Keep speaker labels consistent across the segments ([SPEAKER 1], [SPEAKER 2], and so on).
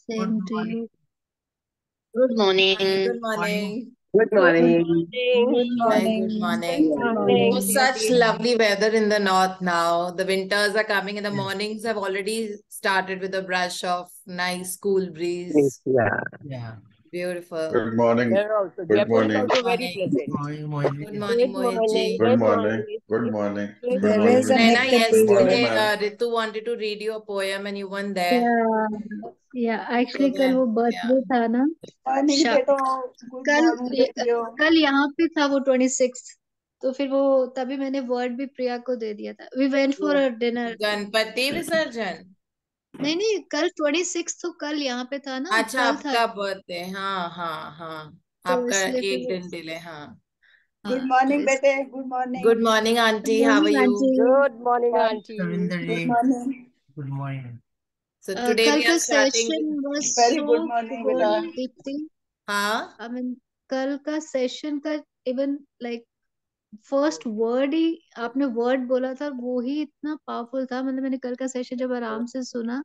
[SPEAKER 1] Good
[SPEAKER 2] Same to
[SPEAKER 1] morning.
[SPEAKER 2] you.
[SPEAKER 3] Good morning.
[SPEAKER 4] Good
[SPEAKER 1] Morning.
[SPEAKER 4] morning.
[SPEAKER 3] Good
[SPEAKER 5] Good
[SPEAKER 3] morning.
[SPEAKER 5] morning.
[SPEAKER 2] Good
[SPEAKER 4] Very good
[SPEAKER 2] morning.
[SPEAKER 4] morning.
[SPEAKER 5] Good
[SPEAKER 4] Oh,
[SPEAKER 5] morning.
[SPEAKER 2] Morning.
[SPEAKER 4] such lovely weather in the north now. The winters are coming and the
[SPEAKER 1] Yes.
[SPEAKER 4] mornings have already started with a brush of nice cool
[SPEAKER 3] Yes,
[SPEAKER 4] breeze.
[SPEAKER 3] yeah.
[SPEAKER 1] Yeah.
[SPEAKER 4] Beautiful.
[SPEAKER 6] Good morning.
[SPEAKER 5] Here also,
[SPEAKER 6] Good
[SPEAKER 5] Jaipur is
[SPEAKER 6] morning.
[SPEAKER 5] also very
[SPEAKER 4] Morning.
[SPEAKER 5] pleasant.
[SPEAKER 1] Morning, morning.
[SPEAKER 4] Good
[SPEAKER 1] Yeah.
[SPEAKER 4] morning,
[SPEAKER 5] Good
[SPEAKER 4] Mohit
[SPEAKER 5] morning.
[SPEAKER 4] ji.
[SPEAKER 6] Good
[SPEAKER 5] Good
[SPEAKER 6] morning.
[SPEAKER 5] morning.
[SPEAKER 6] Good morning.
[SPEAKER 5] Good
[SPEAKER 6] Good
[SPEAKER 2] There
[SPEAKER 6] morning,
[SPEAKER 2] is a
[SPEAKER 5] morning.
[SPEAKER 4] Naina,
[SPEAKER 6] Ritu.
[SPEAKER 2] mixed
[SPEAKER 6] Good morning,
[SPEAKER 4] yesterday
[SPEAKER 2] opinion.
[SPEAKER 6] ma'am.
[SPEAKER 4] Ritu wanted to read you a poem and you weren't there.
[SPEAKER 2] Yeah, yeah.
[SPEAKER 4] So
[SPEAKER 2] Actually, कल
[SPEAKER 4] then,
[SPEAKER 2] वो
[SPEAKER 4] yeah.
[SPEAKER 2] Birthday था ना.
[SPEAKER 5] Morning
[SPEAKER 2] शा,
[SPEAKER 5] बेटो good
[SPEAKER 2] कल
[SPEAKER 5] morning बेटियो
[SPEAKER 2] कल यहाँ पे था वो 26th. तो फिर वो तभी मैंने वर्ड भी प्रिया को दे दिया था. We went for
[SPEAKER 4] वो
[SPEAKER 2] a dinner.
[SPEAKER 4] गणपति विसर्जन।
[SPEAKER 2] नहीं नहीं, कल 26th तो कल यहाँ पे था ना,
[SPEAKER 4] अच्छा,
[SPEAKER 2] कल था.
[SPEAKER 4] आपका बर्थडे। हाँ हाँ हाँ,
[SPEAKER 2] तो
[SPEAKER 4] आपका
[SPEAKER 2] इसलिए
[SPEAKER 4] एक
[SPEAKER 2] फिर
[SPEAKER 4] दिन डिले। हाँ।
[SPEAKER 5] गुड
[SPEAKER 2] हाँ, तो
[SPEAKER 5] मॉर्निंग
[SPEAKER 2] इस
[SPEAKER 5] बेटे good morning
[SPEAKER 4] good morning
[SPEAKER 2] good
[SPEAKER 4] aunty, how are
[SPEAKER 2] morning
[SPEAKER 4] you?
[SPEAKER 2] Aunty.
[SPEAKER 5] Good morning aunty
[SPEAKER 1] Ravinder
[SPEAKER 5] good
[SPEAKER 1] ji,
[SPEAKER 5] morning
[SPEAKER 1] good morning.
[SPEAKER 4] So today
[SPEAKER 2] कल
[SPEAKER 4] we
[SPEAKER 2] का
[SPEAKER 4] are starting
[SPEAKER 2] session
[SPEAKER 4] with,
[SPEAKER 2] was
[SPEAKER 5] very
[SPEAKER 2] so
[SPEAKER 5] good morning
[SPEAKER 2] good.
[SPEAKER 5] बेटा
[SPEAKER 2] दीप्ति,
[SPEAKER 4] हाँ
[SPEAKER 2] I mean कल का session का even like first word ही आपने word बोला था, वो ही इतना पावरफुल था. मतलब मैंने कल का सेशन जब आराम से सुना,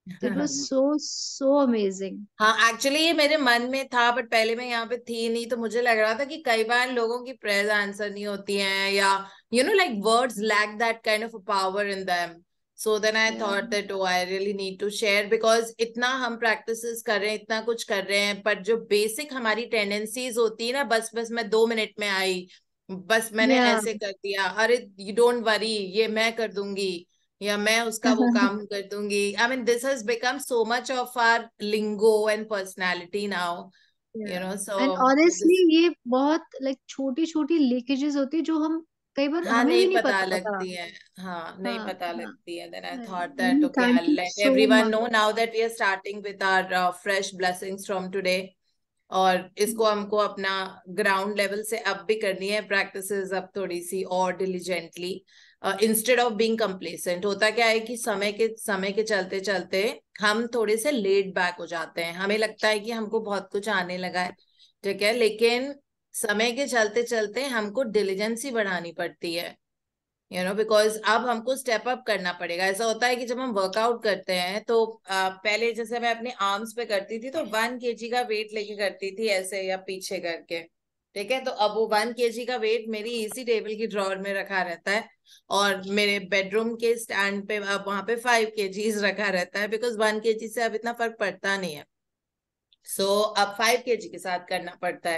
[SPEAKER 2] it was so so amazing.
[SPEAKER 4] हाँ, एक्चुअली ये मेरे मन में था बट पहले मैं यहाँ पे थी नहीं, तो मुझे लग रहा था कि कई बार लोगों की प्रेयर्स आंसर नहीं होती हैं, या like words lack that kind of power in them. So then I
[SPEAKER 2] yeah
[SPEAKER 4] thought that oh I really need to share, because इतना हम प्रैक्टिसेस कर रहे हैं, इतना कुछ कर रहे हैं, पर जो बेसिक हमारी टेंडेंसीज होती है ना, बस बस मैं 2 मिनट में आई, बस मैंने
[SPEAKER 2] या
[SPEAKER 4] ऐसे कर दिया, अरे यू डोंट वरी, ये मैं कर दूंगी, या मैं उसका वो काम कर दूंगी. I mean this has become so much of our lingo and personality now, so
[SPEAKER 2] and honestly ये बहुत लाइक छोटी छोटी लीकेजेस होती है जो हम कई बार
[SPEAKER 4] हाँ,
[SPEAKER 2] हमें भी
[SPEAKER 4] नहीं
[SPEAKER 2] नहीं
[SPEAKER 4] पता
[SPEAKER 2] पता होता.
[SPEAKER 4] लगती है. हाँ, नहीं
[SPEAKER 2] हाँ
[SPEAKER 4] पता
[SPEAKER 2] हाँ.
[SPEAKER 4] लगती है. Then I thought that okay,
[SPEAKER 2] thank
[SPEAKER 4] I
[SPEAKER 2] you
[SPEAKER 4] let
[SPEAKER 2] so
[SPEAKER 4] everyone
[SPEAKER 2] much.
[SPEAKER 4] No now that we are starting with our fresh blessings from today. और इसको हमको अपना ग्राउंड लेवल से अब भी करनी है प्रैक्टिसेस, अब थोड़ी सी और diligently, instead of being complacent. होता क्या है कि समय के चलते चलते हम थोड़े से लेट बैक हो जाते हैं, हमें लगता है कि हमको बहुत कुछ आने लगा है, ठीक है, लेकिन समय के चलते चलते हमको डिलीजेंसी बढ़ानी पड़ती है, बिकॉज अब हमको स्टेप अप करना पड़ेगा. ऐसा होता है कि जब हम वर्कआउट करते हैं तो पहले जैसे मैं अपने आर्म्स पे करती थी तो 1 kg का वेट लेके करती थी, ऐसे या पीछे करके, ठीक है. तो अब वो 1 kg का वेट मेरी इसी टेबल की ड्रॉर में रखा रहता है, और मेरे बेडरूम के स्टैंड पे अब वहां पे 5 kgs रखा रहता है, बिकॉज 1 kg से अब इतना फर्क पड़ता नहीं है. सो अब 5 kg के साथ करना पड़ता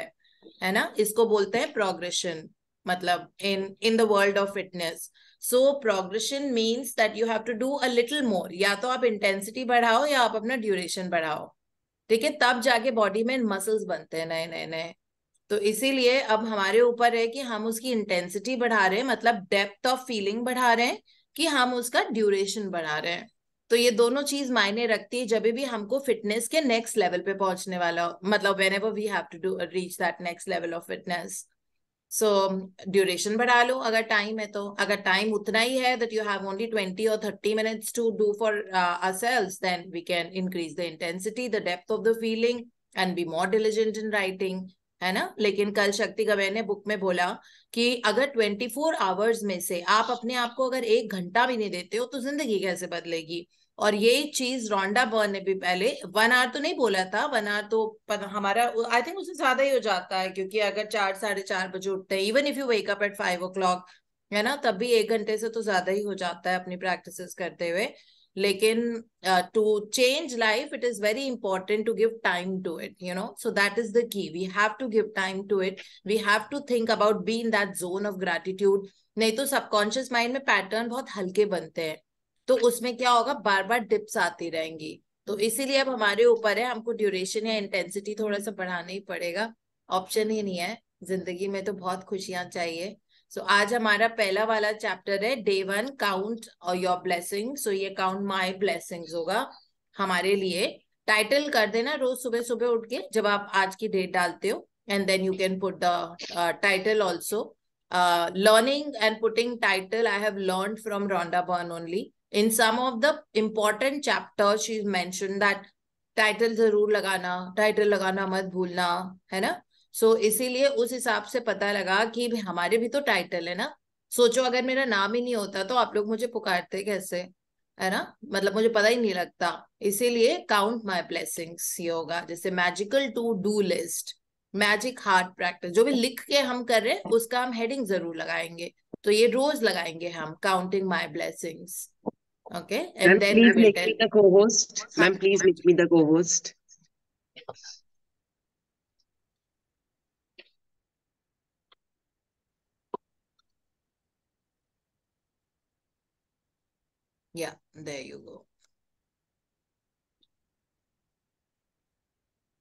[SPEAKER 4] है ना. इसको बोलते हैं प्रोग्रेशन, मतलब in the world of fitness. So progression means that you have to do a little more. या तो आप इंटेंसिटी बढ़ाओ या आप अपना ड्यूरेशन बढ़ाओ, ठीक है, तब जाके बॉडी में मसल्स बनते हैं नए नए नए. तो इसीलिए अब हमारे ऊपर है कि हम उसकी इंटेंसिटी बढ़ा रहे हैं, मतलब डेप्थ ऑफ फीलिंग बढ़ा रहे हैं, कि हम उसका ड्यूरेशन बढ़ा रहे हैं. तो ये दोनों चीज मायने रखती है जब भी हमको फिटनेस के नेक्स्ट लेवल पे पहुंचने वाला हो, मतलब whenever we have to do reach that next level of fitness. So duration बढ़ा लो अगर टाइम है तो. अगर टाइम उतना ही है that you have only 20 or 30 minutes to do for ourselves, then we can increase the intensity, the depth of the feeling, and be more diligent in writing, है ना. लेकिन कल शक्ति गवैन ने बुक में बोला कि अगर 24 hours में से आप अपने आप को अगर 1 घंटा भी नहीं देते हो तो जिंदगी कैसे बदलेगी. और ये चीज रोंडा बर्न ने भी पहले 1 hour तो नहीं बोला था, 1 hour तो हमारा आई थिंक उससे ज्यादा ही हो जाता है, क्योंकि अगर 4 साढ़े 4 बजे उठते हैं, even if you wake up at 5 o'clock, है ना, तब भी 1 घंटे से तो ज्यादा ही हो जाता है अपनी प्रैक्टिसेस करते हुए. लेकिन to change life it is very important to give time to it, so that is the key. We have to give time to it, we have to think about be in that zone of gratitude. नहीं तो subconscious mind में pattern बहुत हल्के बनते हैं, तो उसमें क्या होगा, बार बार डिप्स आती रहेंगी. तो इसीलिए अब हमारे ऊपर है, हमको ड्यूरेशन या इंटेंसिटी थोड़ा सा बढ़ाना ही पड़ेगा, ऑप्शन ही नहीं है. जिंदगी में तो बहुत खुशियां चाहिए. सो आज हमारा पहला वाला चैप्टर है डे 1, काउंट योर ब्लेसिंग. सो ये काउंट माई ब्लेसिंग्स होगा हमारे लिए. टाइटल कर देना रोज सुबह सुबह उठ के जब आप आज की डेट डालते हो, and then you can put the title also. Learning and putting title I have learned from Rhonda Byrne only. In some of the important chapters she mentioned that title जरूर लगाना, टाइटल लगाना मत भूलना, है ना. सो इसीलिए उस हिसाब से पता लगा कि हमारे भी तो टाइटल है ना. सोचो अगर मेरा नाम ही नहीं होता तो आप लोग मुझे पुकारते कैसे, है ना, मतलब मुझे पता ही नहीं लगता। इसीलिए काउंट माई ब्लेसिंग्स ये होगा। जैसे magical to do list, magic heart practice, जो भी लिख के हम कर रहे हैं उसका हम हेडिंग जरूर लगाएंगे। तो ये रोज लगाएंगे हम, counting my blessings. Okay,
[SPEAKER 3] Ma'am,
[SPEAKER 4] and then we
[SPEAKER 3] please
[SPEAKER 4] will
[SPEAKER 3] make me
[SPEAKER 4] tell.
[SPEAKER 3] the co-host.
[SPEAKER 4] हाँ,
[SPEAKER 3] Ma'am, please make me the co-host.
[SPEAKER 4] yeah, there you go.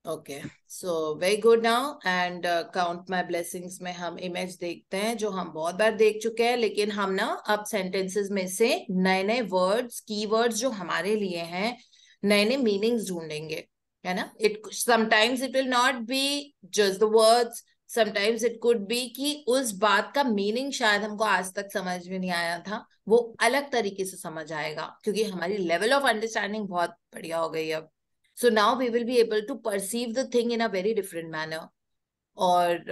[SPEAKER 4] Okay, so very good now. And count my blessings में हम image देखते हैं जो हम बहुत बार देख चुके हैं, लेकिन हम ना अब सेंटेंसेस में से नए नए वर्ड्स, कीवर्ड्स जो हमारे लिए हैं, नए नए मीनिंग्स ढूंढेंगे, है ना। It sometimes it will not be just the words, sometimes it could B कि उस बात का मीनिंग शायद हमको आज तक समझ में नहीं आया था, वो अलग तरीके से समझ आएगा, क्योंकि हमारी लेवल ऑफ अंडरस्टैंडिंग बहुत बढ़िया हो गई अब। So now we will be able to perceive the thing in a very different manner. और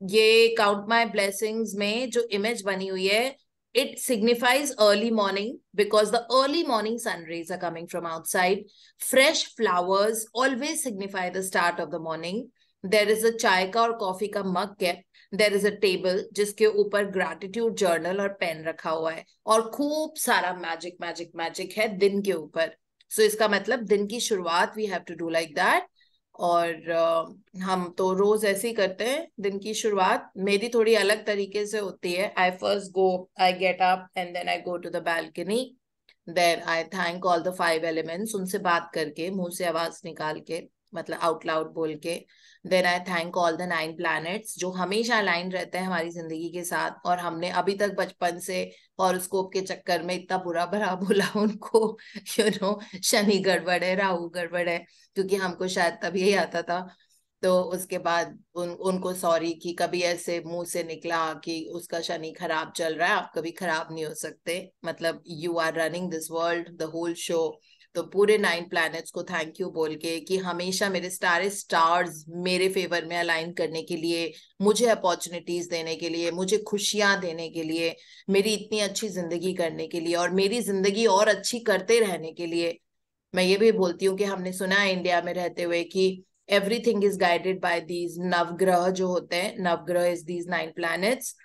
[SPEAKER 4] ये count my blessings में जो image बनी हुई है, it signifies early morning because the early morning sun rays are coming from outside. Fresh flowers always signify the start of the morning. There is a चाय का और कॉफी का मग है. There is a table जिसके ऊपर gratitude journal और pen रखा हुआ है, और खूब सारा मैजिक मैजिक मैजिक है दिन के ऊपर. सो इसका मतलब दिन की शुरुआत we have to do like that. और हम तो रोज ऐसे ही करते हैं दिन की शुरुआत. मेरी थोड़ी अलग तरीके से होती है. I first go, I get up and then I go to the balcony. Then I thank all the 5 elements, उनसे बात करके, मुंह से आवाज निकाल के, मतलब आउट लाउड बोल के. Then I thank all the 9 planets जो हमेशा अलाइन रहते हैं हमारी जिंदगी के साथ, और हमने अभी तक बचपन से हॉरोस्कोप के चक्कर में इतना बुरा भरा बोला उनको, शनि गड़बड़ है, राहु गड़बड़ है, क्योंकि हमको शायद तब यही आता था. तो उसके बाद उनको सॉरी कि कभी ऐसे मुंह से निकला कि उसका शनि खराब चल रहा है. आप कभी खराब नहीं हो सकते, मतलब you are running this world the whole show. तो पूरे 9 प्लैनेट्स को थैंक यू बोल के कि हमेशा मेरे स्टार्स मेरे फेवर में अलाइन करने के लिए, मुझे अपॉर्चुनिटीज देने के लिए, मुझे खुशियां देने के लिए, मेरी इतनी अच्छी जिंदगी करने के लिए, और मेरी जिंदगी और अच्छी करते रहने के लिए. मैं ये भी बोलती हूँ कि हमने सुना है इंडिया में रहते हुए कि everything is guided by these नवग्रह जो होते हैं. नवग्रह इज दीज 9 प्लैनेट्स,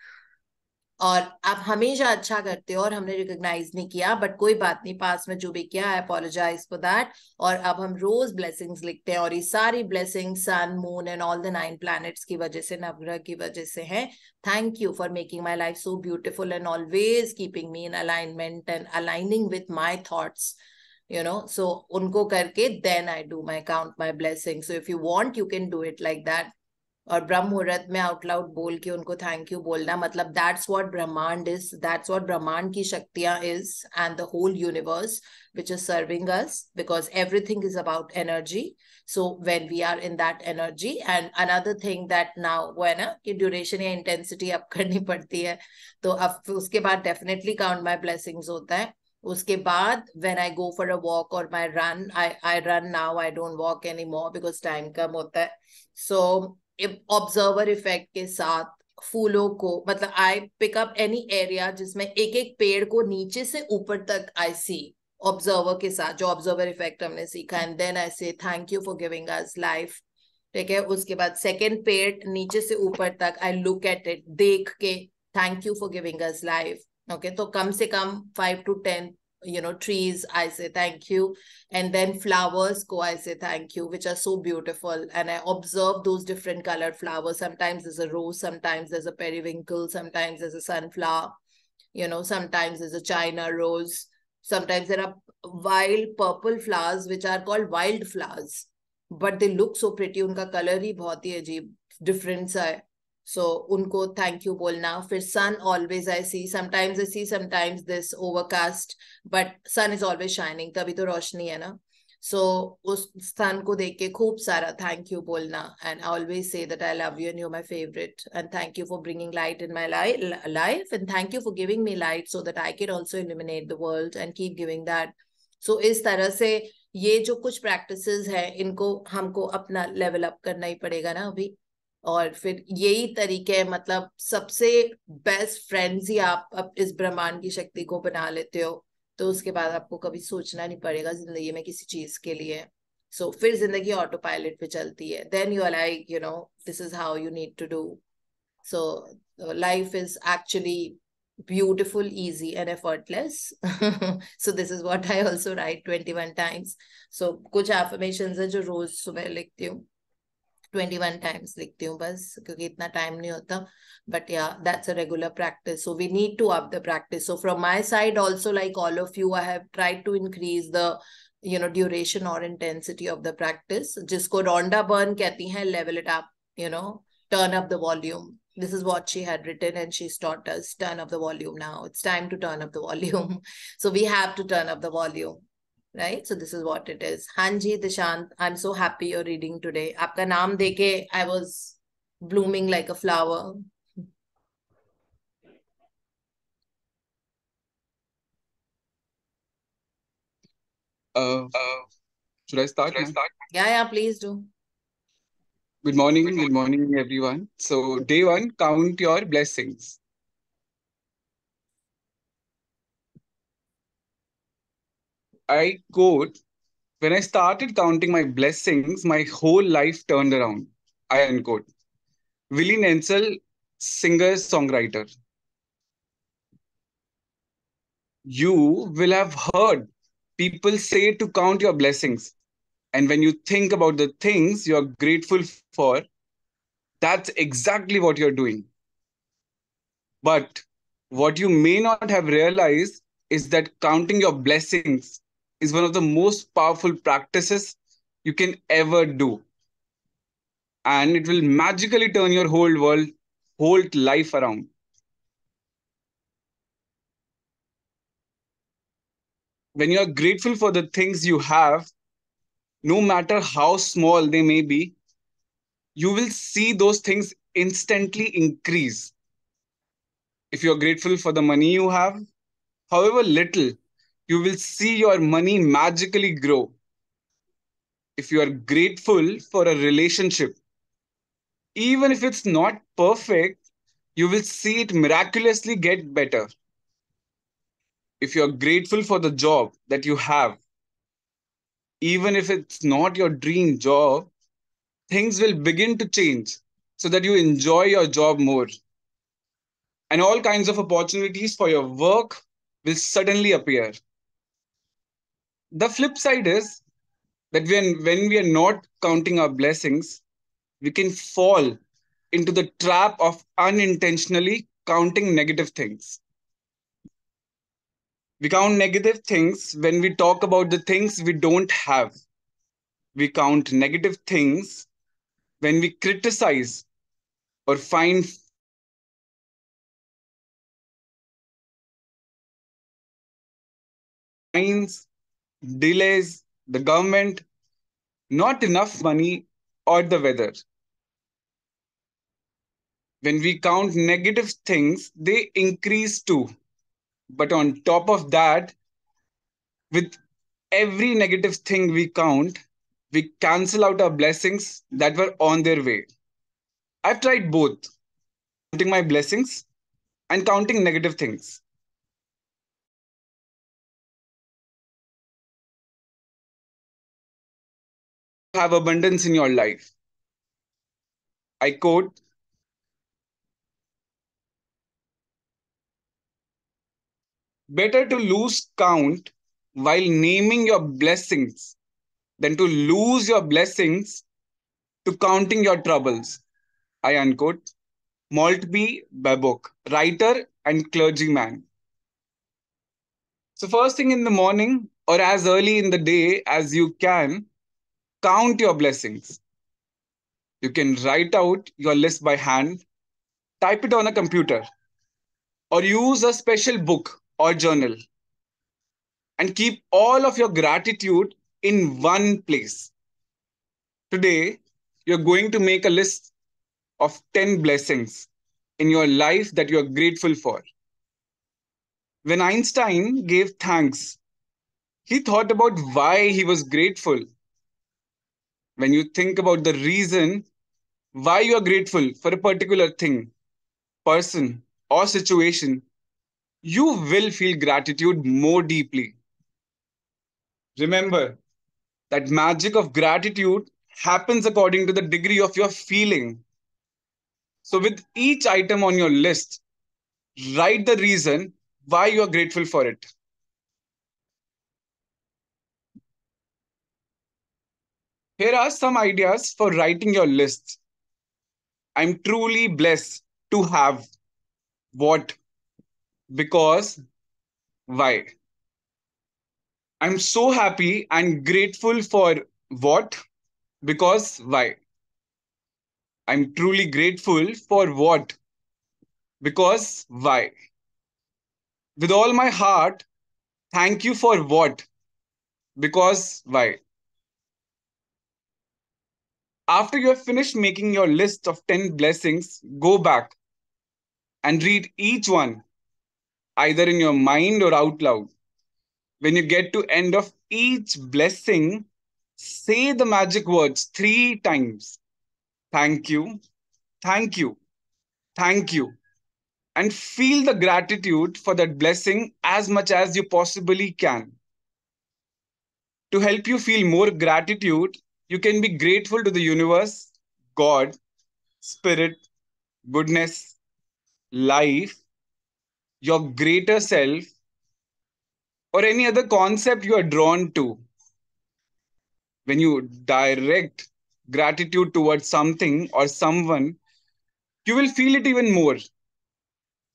[SPEAKER 4] और आप हमेशा अच्छा करते हो और हमने रिकॉग्नाइज नहीं किया, बट कोई बात नहीं, पास में जो भी किया आई अपोलोजाइज फॉर दैट. और अब हम रोज ब्लेसिंग्स लिखते हैं, और ये सारी blessings sun, moon and all the 9 planets की वजह से, नवग्रह की वजह से है. Thank you for making my life so beautiful and always keeping me in alignment and aligning with my thoughts, so उनको करके then I do my count my blessings. So if you want you can do it like that. और ब्रह्म मुहूर्त में out loud बोल के उनको thank you बोलना, मतलब दैट्स व्हाट ब्रह्मांड इज, दैट्स व्हाट ब्रह्मांड की शक्तियां is, and the whole universe which is serving us, because everything is about energy. So when we are in that energy, and another thing that now वो है ना कि duration या intensity up करनी पड़ती है, तो अब उसके बाद डेफिनेटली काउंट माई ब्लेसिंग्स होता है. उसके बाद when I go for a walk or my run, I run now, I don't walk anymore because time कम होता है. So ऑब्जर्वर इफेक्ट के साथ फूलों को, मतलब I pick up any area जिसमें एक एक पेड़ को नीचे से ऊपर तक आई सी, ऑब्जर्वर के साथ, जो ऑब्जर्वर इफेक्ट हमने सीखा. एंड देन आई से thank you for giving us life. ठीक है, उसके बाद सेकेंड पेड़ नीचे से ऊपर तक आई लुक एट इट, देख के thank you for giving us life. Okay, तो कम से कम 5 to 10 trees I say thank you. And then flowers ko I say thank you, which are so beautiful, and I observe those different colored flowers. Sometimes there's a rose, sometimes there's a periwinkle, sometimes there's a sunflower, sometimes there's a china rose, sometimes there are wild purple flowers which are called wild flowers, but they look so pretty. Unka color hi bahut hi ajeeb different sa hai. So उनको thank you बोलना. फिर sun always I see, sometimes this overcast, but sun is always shining, तभी तो रोशनी है ना. सो उस सन को देख के खूब सारा थैंक यू बोलना. And I always say that I love you and you my favourite, and thank you for bringing light in my life, and thank you for giving me light so that I can also illuminate the world and keep giving that. So इस तरह से ये जो कुछ practices है, इनको हमको अपना लेवल अप करना ही पड़ेगा ना अभी. और फिर यही तरीके, मतलब सबसे बेस्ट फ्रेंड्स ही आप इस ब्रह्मांड की शक्ति को बना लेते हो. तो उसके बाद आपको कभी सोचना नहीं पड़ेगा जिंदगी में किसी चीज के लिए. सो फिर जिंदगी ऑटो पायलट पे चलती है. Then you are like this is how you need to do. So life is actually beautiful, easy, and effortless. So this is what I also write 21 times. So कुछ affirmations है जो रोज सुबह लिखती हूँ. 21 times लिखती हूँ बस, क्योंकि इतना टाइम नहीं होता. But yeah, that's a regular practice. So we need to up the practice. So from my side also, like all of you, I have tried to increase the duration or intensity of the practice. जिसको Rhonda Byrne कहती हैं, level it up, turn up the volume. This is what she had written, and she's taught us, turn up the volume now. It's time to turn up the volume. So we have to turn up the volume. Right? So this is what it is. Hanji Dishant, I'm so happy you're reading today. Aapka naam deke, I was blooming like a flower.
[SPEAKER 1] Uh, should I start, ma'am?
[SPEAKER 4] Yeah, please do.
[SPEAKER 1] Good morning, everyone. So, day one, count your blessings. I quote, when I started counting my blessings, my whole life turned around. I unquote. Willie Nensel, singer, songwriter. You will have heard people say to count your blessings. And when you think about the things you're grateful for, that's exactly what you're doing. But what you may not have realized is that counting your blessings is one of the most powerful practices you can ever do. And it will magically turn your whole life around. When you are grateful for the things you have, no matter how small they may be, you will see those things instantly increase. If you're grateful for the money you have, however little, you will see your money magically grow. If you are grateful for a relationship, even if it's not perfect, you will see it miraculously get better. If you're grateful for the job that you have, even if it's not your dream job, things will begin to change so that you enjoy your job more. And all kinds of opportunities for your work will suddenly appear. The flip side is that when we are not counting our blessings, we can fall into the trap of unintentionally counting negative things. We count negative things when we talk about the things we don't have. We count negative things when we criticize or find fines, delays, the government, not enough money, or the weather. When we count negative things, they increase too. But on top of that, with every negative thing we count, we cancel out our blessings that were on their way. I've tried both, counting my blessings and counting negative things. Have abundance in your life. I quote, better to lose count while naming your blessings than to lose your blessings to counting your troubles. I unquote. Maltby Babcock, writer and clergyman. So, first thing in the morning or as early in the day as you can, count your blessings. You can write out your list by hand, type it on a computer, or use a special book or journal and keep all of your gratitude in one place. Today, you're going to make a list of 10 blessings in your life that you're grateful for. When Einstein gave thanks, he thought about why he was grateful. When you think about the reason why you are grateful for a particular thing, person, or situation, you will feel gratitude more deeply. Remember that magic of gratitude happens according to the degree of your feeling. So, with each item on your list, write the reason why you are grateful for it. Here are some ideas for writing your list. I'm truly blessed to have what, because, why. I'm so happy and grateful for what, because, why. I'm truly grateful for what, because, why. With all my heart, thank you for what, because, why. After you have finished making your list of 10 blessings, go back and read each one, either in your mind or out loud. When you get to end of each blessing, say the magic words 3 times. Thank you, thank you, thank you. And feel the gratitude for that blessing as much as you possibly can. To help you feel more gratitude, you can be grateful to the universe, God, spirit, goodness, life, your greater self, or any other concept you are drawn to. When you direct gratitude towards something or someone, you will feel it even more.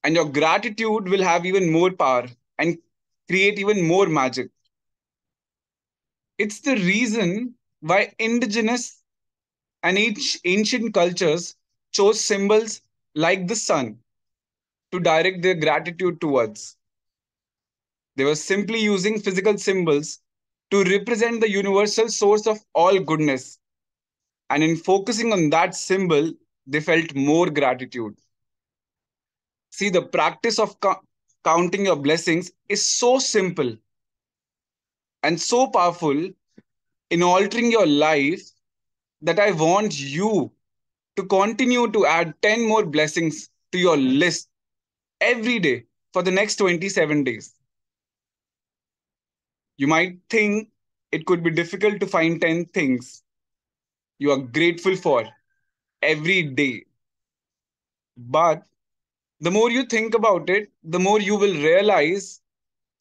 [SPEAKER 1] And your gratitude will have even more power and create even more magic. It's the reason why indigenous and ancient cultures chose symbols like the sun to direct their gratitude towards. They were simply using physical symbols to represent the universal source of all goodness. And in focusing on that symbol, they felt more gratitude. See, the practice of counting your blessings is so simple and so powerful in altering your life that I want you to continue to add 10 more blessings to your list every day for the next 27 days. You might think it could be difficult to find 10 things you are grateful for every day. But the more you think about it, the more you will realize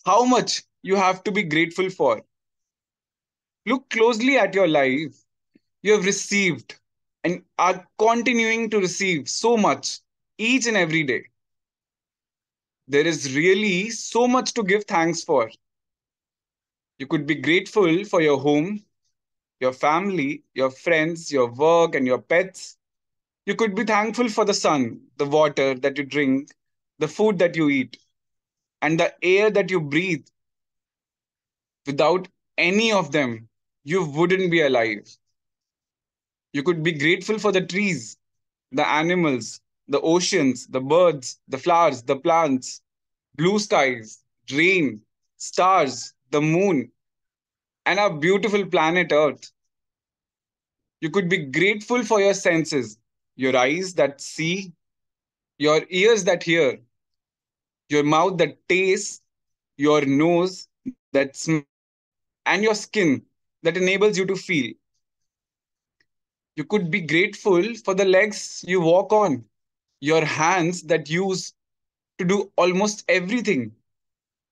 [SPEAKER 1] how much you have to be grateful for. Look closely at your life. You have received and are continuing to receive so much each and every day. There is really so much to give thanks for. You could be grateful for your home, your family, your friends, your work, and your pets. You could be thankful for the sun, the water that you drink, the food that you eat, and the air that you breathe. Without any of them, you wouldn't be alive. You could be grateful for the trees, the animals, the oceans, the birds, the flowers, the plants, blue skies, rain, stars, the moon, and our beautiful planet Earth. You could be grateful for your senses, your eyes that see, your ears that hear, your mouth that tastes, your nose that smells, and your skin that enables you to feel. You could be grateful for the legs you walk on, your hands that use to do almost everything,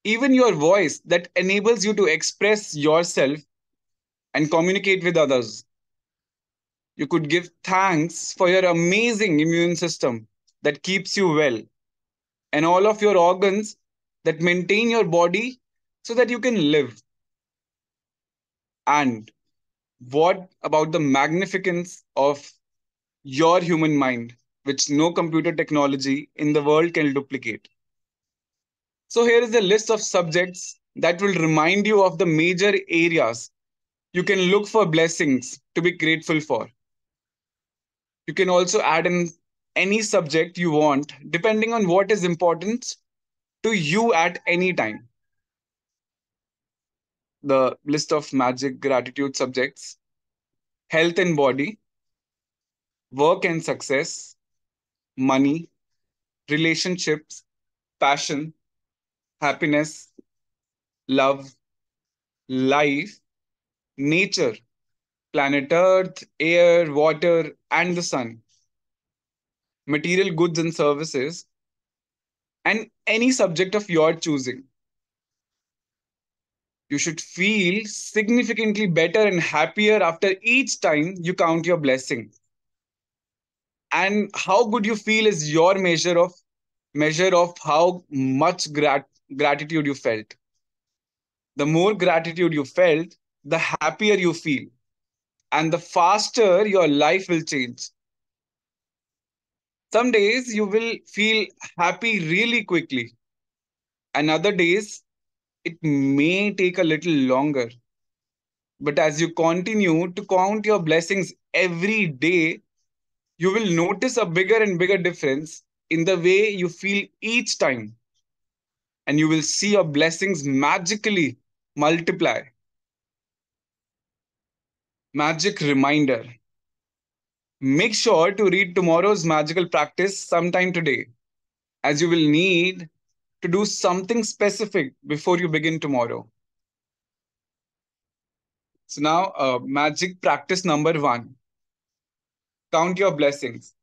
[SPEAKER 1] even your voice that enables you to express yourself and communicate with others. You could give thanks for your amazing immune system that keeps you well and all of your organs that maintain your body so that you can live. And what about the magnificence of your human mind, which no computer technology in the world can duplicate? So, here is a list of subjects that will remind you of the major areas you can look for blessings to be grateful for. You can also add in any subject you want, depending on what is important to you at any time. The list of magic gratitude subjects: health and body, work and success, money, relationships, passion, happiness, love, life, nature, planet Earth, air, water, and the sun, material goods and services, and any subject of your choosing. You should feel significantly better and happier after each time you count your blessing. And how good you feel is your measure of how much gratitude you felt. The more gratitude you felt, the happier you feel, and the faster your life will change. Some days you will feel happy really quickly, and other days it may take a little longer. But as you continue to count your blessings every day, you will notice a bigger and bigger difference in the way you feel each time, and you will see your blessings magically multiply. Magic reminder: make sure to read tomorrow's magical practice sometime today, as you will need to do something specific before you begin tomorrow. So, now, magic practice number one: count your blessings.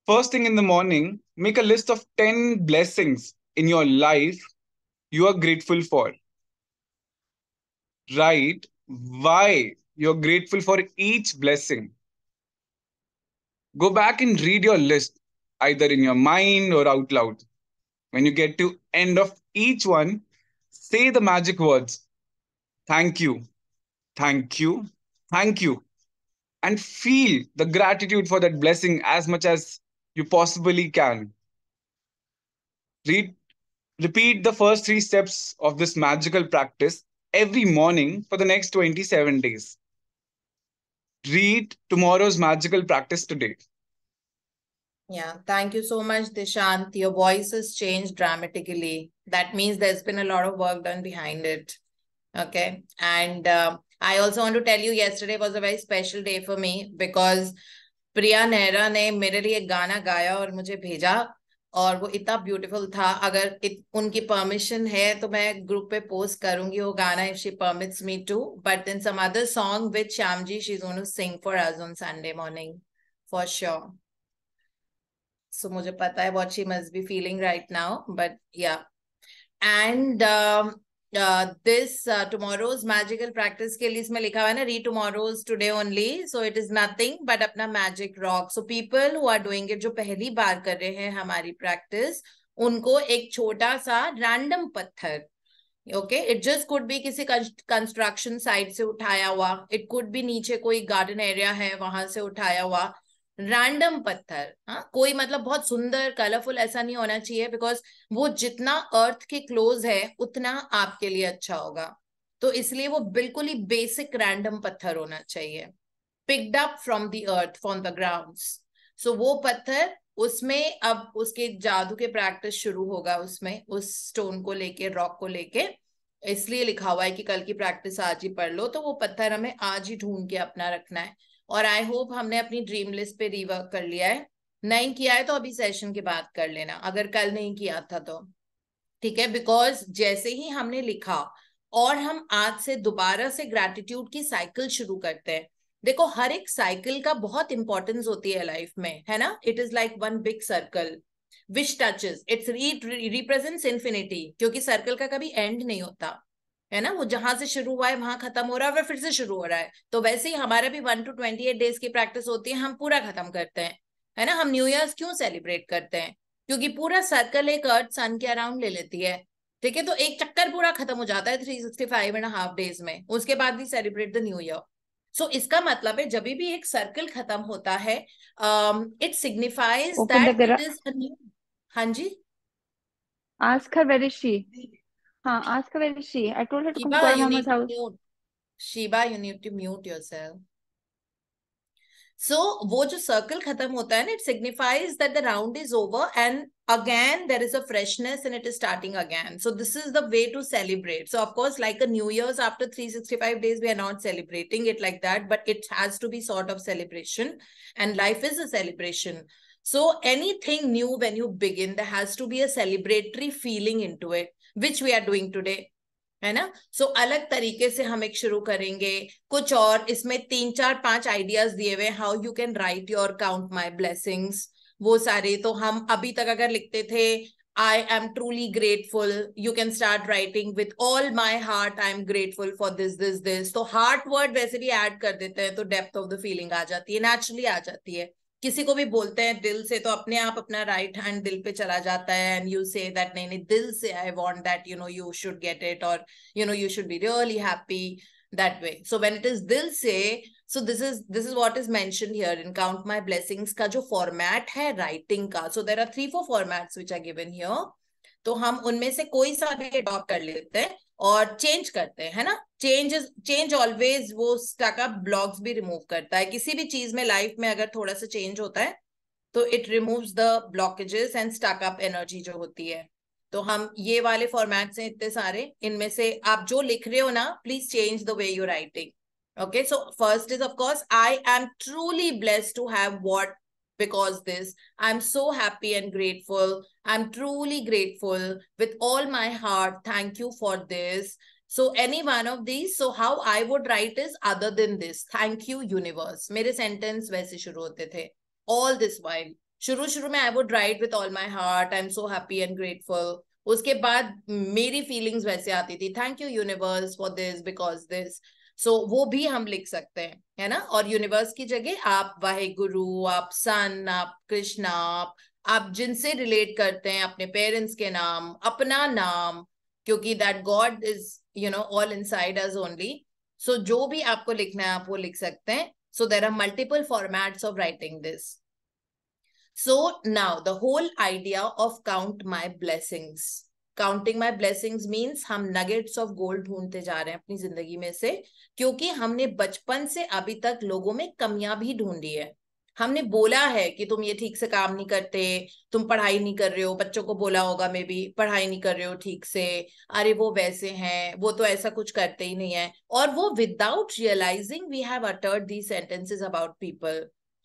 [SPEAKER 1] First thing in the morning, make a list of 10 blessings in your life you are grateful for. Write why you're grateful for each blessing. Go back and read your list, either in your mind or out loud. When you get to end of each one, say the magic words: thank you, thank you, thank you, and feel the gratitude for that blessing as much as you possibly can. Read, repeat the first three steps of this magical practice every morning for the next 27 days. Read tomorrow's magical practice today.
[SPEAKER 4] Yeah, thank you so much, Dishant. Your voice has changed dramatically. That means there's been a lot of work done behind it. Okay. And I also want to tell you, yesterday was a very special day for me because प्रिया नेहरा ने मेरे लिए एक गाना गाया और मुझे भेजा, और वो इतना ब्यूटीफुल था. अगर उनकी परमिशन है तो मैं ग्रुप पे पोस्ट करूंगी वो गाना, if she permits me to. But then some other song with Shyamji, she's going to sing for us on Sunday morning for sure. So मुझे पता है what she must be feeling right now, but yeah. And this tomorrow's magical practice के लिए इसमें लिखा हुआ है ना, read tomorrow's today only, so it is nothing but अपना magic rock. So people who are doing it, जो पहली बार कर रहे हैं हमारी practice, उनको एक छोटा सा random पत्थर, okay, it just could be किसी construction site से उठाया हुआ, it could be नीचे कोई garden area है वहां से उठाया हुआ रैंडम पत्थर. हाँ, कोई मतलब बहुत सुंदर कलरफुल ऐसा नहीं होना चाहिए, बिकॉज वो जितना अर्थ के क्लोज है उतना आपके लिए अच्छा होगा. तो इसलिए वो बिल्कुल ही बेसिक रैंडम पत्थर होना चाहिए, picked up from the earth, from the grounds. So वो पत्थर, उसमें अब उसके जादू के प्रैक्टिस शुरू होगा, उसमें उस स्टोन को लेके, रॉक को लेके. इसलिए लिखा हुआ है कि कल की प्रैक्टिस आज ही पढ़ लो. तो वो पत्थर हमें आज ही ढूंढ के अपना रखना है. और आई होप हमने अपनी ड्रीम लिस्ट पे रिवर्क कर लिया है. नहीं किया है तो अभी सेशन के बाद कर लेना, अगर कल नहीं किया था तो. ठीक है, बिकॉज जैसे ही हमने लिखा और हम आज से दोबारा से ग्रैटिट्यूड की साइकिल शुरू करते हैं. देखो, हर एक साइकिल का बहुत इंपॉर्टेंस होती है लाइफ में, है ना. It is like one big circle which touches, it's represents infinity, क्योंकि सर्कल का कभी एंड नहीं होता, है ना. वो जहां से शुरू हुआ है वहां खत्म हो रहा है, फिर से शुरू हो रहा है. तो वैसे ही हमारा भी 1 to 28 डेज की प्रैक्टिस होती है, हम पूरा खत्म करते हैं, है ना. हम न्यू ईयर्स क्यों सेलिब्रेट करते हैं? क्योंकि पूरा सर्कल एक अर्थ सन के अराउंड ले लेती है. ठीक है, तो एक चक्कर पूरा खत्म हो जाता है 365.5 डेज में. उसके बाद भी सेलिब्रेट द न्यू ईयर. सो इसका मतलब है जब भी एक सर्कल खत्म होता है, it signifies that it is a new. हाँ जी,
[SPEAKER 6] ask her where is she. Ask her where is she. I told her to come to Gora Mama's house.
[SPEAKER 4] Shiba, you need to mute yourself. So वो जो circle खत्म होता है ना, it signifies that the round is over and again there is a freshness and it is starting again. So this is the way to celebrate. So of course, like a New Year's after 365 days, we are not celebrating it like that, but it has to be sort of celebration, and life is a celebration. So anything new when you begin, there has to be a celebratory feeling into it, which we are doing today. है ना? So अलग तरीके से हम एक शुरू करेंगे कुछ, और इसमें 3 4 5 आइडियाज दिए हुए, how you can write your count my blessings, वो सारे। तो हम अभी तक अगर लिखते थे I am truly grateful, you can start writing with all my heart I am grateful for this. तो heart word वैसे भी add कर देते हैं तो depth of the feeling आ जाती है, naturally आ जाती है। किसी को भी बोलते हैं दिल से तो अपने आप अपना राइट हैंड दिल पे चला जाता है, एंड यू से दैट नहीं नहीं दिल से I want that you should get it, और you should be really happy that way. So when it is dil se, so this is what is mentioned here in Count My Blessings का जो format है writing का. So there are 3-4 formats which are given here. तो हम उनमें से कोई सा भी अडॉप्ट कर लेते हैं और चेंज करते हैं, है ना? चेंज ऑलवेज वो स्टक अप ब्लॉक्स भी रिमूव करता है। किसी भी चीज में लाइफ में अगर थोड़ा सा चेंज होता है तो it removes the blockages and stuck up energy जो होती है। तो हम ये वाले फॉर्मेट्स हैं इतने सारे, इनमें से आप जो लिख रहे हो ना, please change the way you writing. Okay, so first is of course, I am truly blessed to have what, because this, I'm so happy and grateful. I'm truly grateful with all my heart. Thank you for this. So any one of these. So how I would write is other than this. Thank you universe. मेरे sentence वैसे शुरू होते थे. All this while. शुरू में I would write with all my heart. I'm so happy and grateful. उसके बाद मेरी feelings वैसे आती थी. Thank you universe for this, because this. सो वो भी हम लिख सकते हैं, है ना? और यूनिवर्स की जगह आप वाहेगुरु, आप सन, आप कृष्णा, आप जिनसे रिलेट करते हैं, अपने पेरेंट्स के नाम, अपना नाम, क्योंकि that God is all inside us only. So जो भी आपको लिखना है आप वो लिख सकते हैं। So there are multiple formats of writing this. So now the whole idea of count my blessings. Counting my blessings means हम नगेट्स ऑफ गोल्ड ढूंढते जा रहे हैं अपनी जिंदगी में से, क्योंकि हमने बचपन से अभी तक लोगों में कमियां भी ढूंढी है। हमने बोला है कि तुम ये ठीक से काम नहीं करते, तुम पढ़ाई नहीं कर रहे हो, बच्चों को बोला होगा मे बी पढ़ाई नहीं कर रहे हो ठीक से, अरे वो वैसे हैं, वो तो ऐसा कुछ करते ही नहीं है, और वो without realising we have uttered these sentences about people.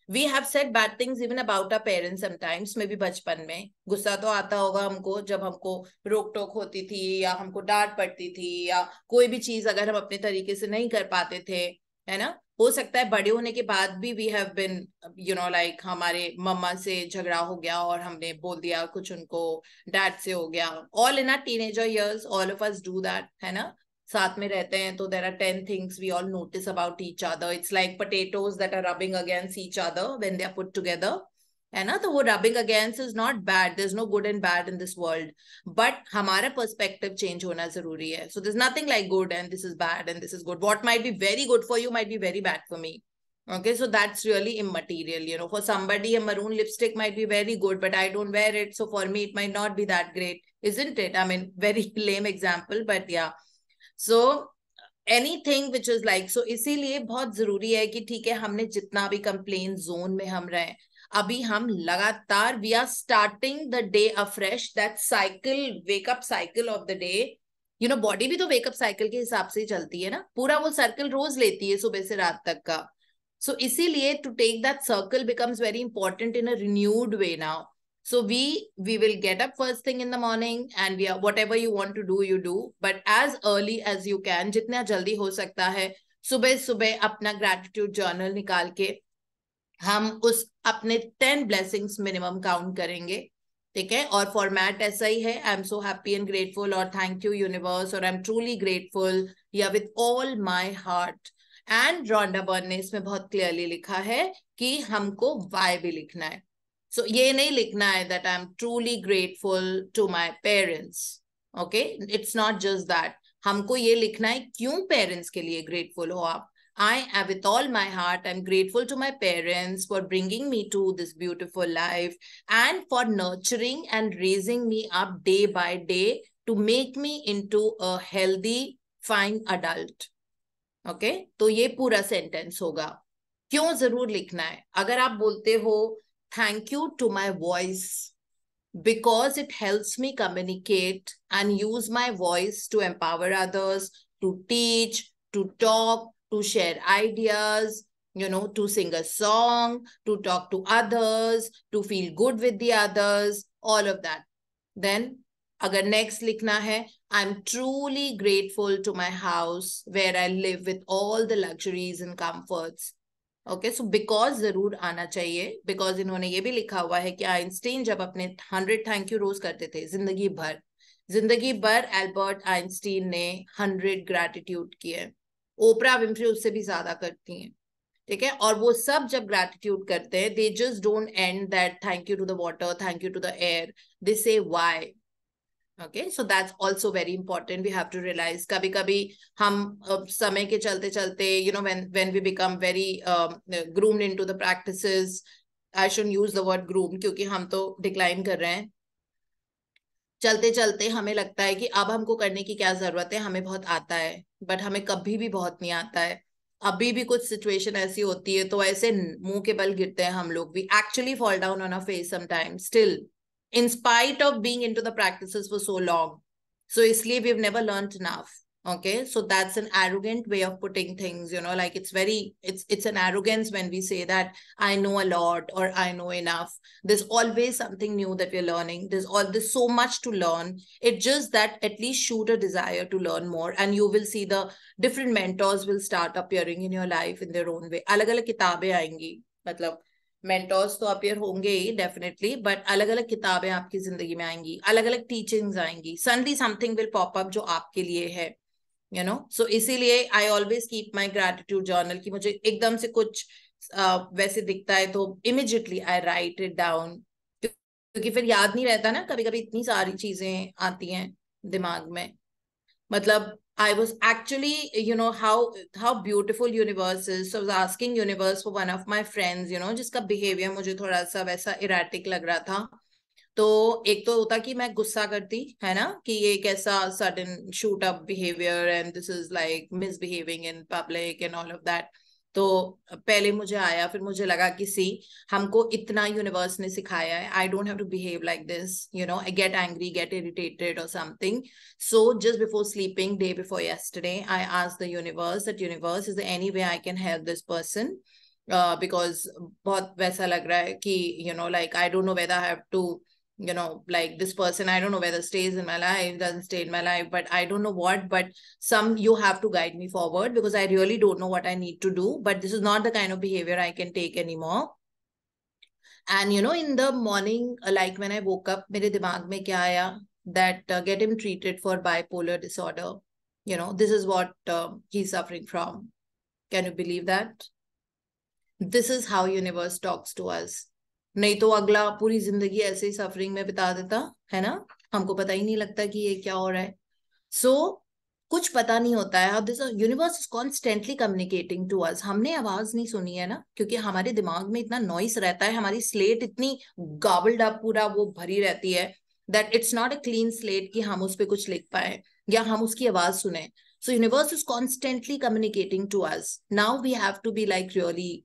[SPEAKER 4] We have said bad things even about our parents sometimes, maybe बचपन में गुस्सा तो आता होगा हमको जब हमको रोक टोक होती थी या हमको डांट पड़ती थी, या कोई भी चीज अगर हम अपने तरीके से नहीं कर पाते थे, है ना? हो सकता है बड़े होने के बाद भी we have been like हमारे मम्मा से झगड़ा हो गया और हमने बोल दिया कुछ उनको, डैड से हो गया, all in our teenager years all of us do that, है ना? साथ में रहते हैं तो there are 10 things we all notice about each other. It's like potatoes that are rubbing against each other when they are put together, है ना? तो वो rubbing against is not bad. There's no good and bad in this world, but हमारा perspective change होना जरूरी है. So there's nothing like good and this is bad and this is good. What might be very good for you might be very bad for me. Okay, so that's really immaterial. For somebody a maroon lipstick might be very good, but I don't wear it, so for me it might not be that great, isn't it? I mean, very lame example, but yeah. So anything which is like, so इसीलिए बहुत जरूरी है कि ठीक है, हमने जितना भी कंप्लेन जोन में हम रहे, अभी हम लगातार we are starting the day afresh, that cycle, wake up cycle of the day. Body भी तो वेकअप साइकिल के हिसाब से ही चलती है ना, पूरा वो सर्कल रोज लेती है सुबह से रात तक का। सो इसीलिए to take that circle becomes very important in a renewed way now. So we will get up first thing in the morning and we are, whatever you want to do you do, but as early as you can, जितना जल्दी हो सकता है सुबह सुबह अपना gratitude journal निकाल के हम उस अपने 10 blessings minimum count करेंगे, ठीक है? और फॉर्मेट ऐसा ही है, I am so happy and grateful, और थैंक यू यूनिवर्स, और आई एम ट्रूली ग्रेटफुल, या with all my heart. And Rhonda burn ने इसमें बहुत क्लियरली लिखा है कि हमको वाई भी लिखना है। So ये नहीं लिखना है that I'm truly grateful to my parents. Okay, it's not just that. हमको ये लिखना है क्यों पेरेंट्स के लिए ग्रेटफुल हो आप। I am with all my heart, I'm grateful to my parents for bringing me to this beautiful life and for nurturing and raising me up day by day to make me into a healthy, fine adult. Okay, तो ये पूरा sentence होगा। क्यों जरूर लिखना है? अगर आप बोलते हो thank you to my voice because it helps me communicate and use my voice to empower others, to teach, to talk, to share ideas, to sing a song, to talk to others, to feel good with the others, all of that. Then agar next likhna hai, I'm truly grateful to my house where I live with all the luxuries and comforts. Okay, so because जरूर आना चाहिए, because इन्होंने ये भी लिखा हुआ है कि आइंस्टीन जब अपने 100 थैंक यू रोज करते थे जिंदगी भर एल्बर्ट आइंस्टीन ने 100 ग्रैटिट्यूड किए। ओपरा विंफ्री उससे भी ज्यादा करती हैं, ठीक है। और वो सब जब ग्रैटिट्यूड करते हैं, they just don't and that thank you to the water, thank you to the air, they say why. Okay, so that's also very important. We have to realize कभी कभी हम समय के चलते चलते when we become very groomed into the practices, I shouldn't use the word groom क्योंकि हम तो डिक्लाइन कर रहे हैं, चलते चलते हमें लगता है कि अब हमको करने की क्या जरूरत है, हमें बहुत आता है, बट हमें कभी भी बहुत नहीं आता है। अभी भी कुछ सिचुएशन ऐसी होती है तो ऐसे मुंह के बल गिरते हैं हम लोग, we actually fall down on our face sometimes still in spite of being into the practices for so long. So isliye we've never learned enough. Okay, so that's an arrogant way of putting things, like it's an arrogance when we say that I know a lot or I know enough. There's always something new that we're learning. There's so much to learn. It's just that at least shoot a desire to learn more, and you will see the different mentors will start appearing in your life in their own way. अलग अलग किताबें आएंगी, मतलब mentors तो appear होंगे ही definitely, but अलग अलग किताबें आपकी जिंदगी में आएंगी, अलग अलग टीचिंग्स आएंगी, suddenly something will pop up जो आपके लिए है, सो इसीलिए I always keep my gratitude journal कि मुझे एकदम से कुछ वैसे दिखता है तो immediately I right it down, क्योंकि फिर याद नहीं रहता ना, कभी कभी इतनी सारी चीजें आती हैं दिमाग में। मतलब I was actually, how beautiful universe is. So I was asking universe for one of my friends, जिसका behavior मुझे थोड़ा सा वैसा erratic लग रहा था। तो एक तो होता कि मैं गुस्सा करती है ना, कि ये कैसा sudden shoot up behavior and this is like misbehaving in public and all of that. तो पहले मुझे आया, फिर मुझे लगा कि सी हमको इतना यूनिवर्स ने सिखाया है, I don't have to behave like this, I get angry, get irritated और something. So just before sleeping day before yesterday I asked the universe that universe is there any way I can help this person, because बहुत वैसा लग रहा है कि like I don't know whether I have to like this person, I don't know whether stays in my life, doesn't stay in my life, but I don't know what, but you have to guide me forward because I really don't know what I need to do, but this is not the kind of behavior I can take anymore. And in the morning, like when I woke up, मेरे दिमाग में क्या आया, that get him treated for bipolar disorder. This is what he's suffering from. Can you believe that? This is how universe talks to us. नहीं तो अगला पूरी जिंदगी ऐसे ही सफरिंग में बिता देता है ना, हमको पता ही नहीं लगता कि ये क्या हो रहा है। सो कुछ पता नहीं होता है। This universe is constantly communicating to us. हमने आवाज नहीं सुनी है ना, क्योंकि हमारे दिमाग में इतना नॉइस रहता है, हमारी स्लेट इतनी गाबल्ड अप पूरा वो भरी रहती है that it's not a clean slate कि हम उस पर कुछ लिख पाए या हम उसकी आवाज सुने। So universe is constantly communicating to us. Now we have to be like really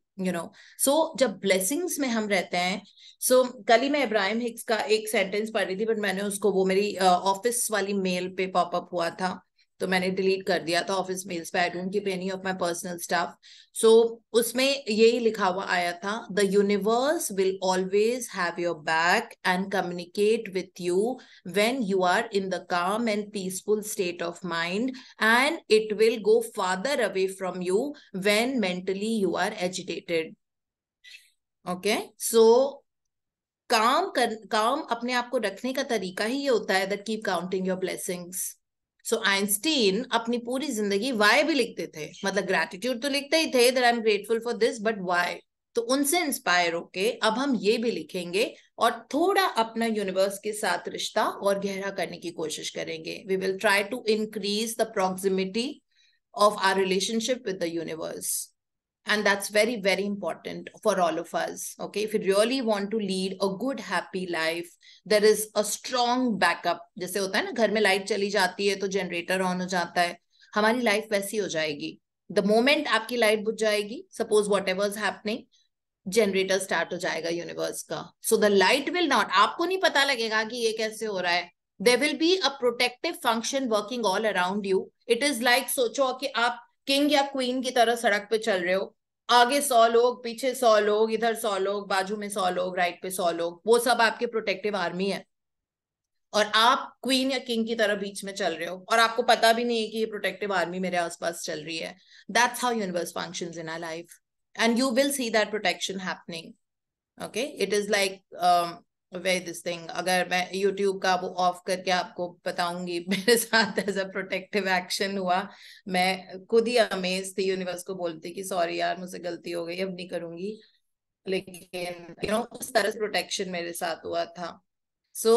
[SPEAKER 4] so जब ब्लेसिंग्स में हम रहते हैं। सो कल ही मैं इब्राहिम हिक्स का एक सेंटेंस पढ़ रही थी, बट मैंने उसको, वो मेरी ऑफिस वाली मेल पे पॉपअप हुआ था तो मैंने डिलीट कर दिया था ऑफिस मेल्स पे। I don't keep any of my personal stuff. So उसमें यही लिखा हुआ आया था, the universe will always have your back and communicate with you when you are in the calm and peaceful state of mind, and it will go farther away from you when mentally you are agitated. Okay, so calm अपने आप को रखने का तरीका ही ये होता है that keep counting your blessings. So Einstein अपनी पूरी जिंदगी वाई भी लिखते थे, मतलब ग्रैटिट्यूड तो लिखते ही थे that I am grateful for this, but why. तो उनसे इंस्पायर होके अब हम ये भी लिखेंगे और थोड़ा अपना यूनिवर्स के साथ रिश्ता और गहरा करने की कोशिश करेंगे। We will try to increase the proximity of our relationship with the universe, and that's very very important for all of us. Okay, if you really want to lead a good happy life, there is a strong backup. जैसे होता है ना, घर में light चली जाती है तो जनरेटर ऑन हो जाता है, हमारी लाइफ वैसी हो जाएगी। द मोमेंट आपकी लाइट बुझ जाएगी, suppose what ever is happening, generator start हो जाएगा यूनिवर्स का। So the light will not, आपको नहीं पता लगेगा कि ये कैसे हो रहा है। There will be a protective function working all around you. It is like, सोचो कि आप किंग या क्वीन की तरह सड़क पे चल रहे हो, आगे 100 लोग, पीछे 100 लोग, इधर 100 लोग, बाजू में 100 लोग, राइट पे 100 लोग, वो सब आपके प्रोटेक्टिव आर्मी है, और आप क्वीन या किंग की तरह बीच में चल रहे हो और आपको पता भी नहीं है कि ये प्रोटेक्टिव आर्मी मेरे आसपास चल रही है. That's how universe functions in our life, and you will see that protection happening. Okay, it is like way this thing. अगर मैं YouTube का वो ऑफ करके आपको बताऊंगी मेरे साथ एज अ प्रोटेक्टिव एक्शन हुआ, मैं खुद ही अमेज थी. यूनिवर्स को बोलती कि सॉरी यार, मुझसे गलती हो गई, अब नहीं करूंगी. लेकिन उस तरह से प्रोटेक्शन मेरे साथ हुआ था. सो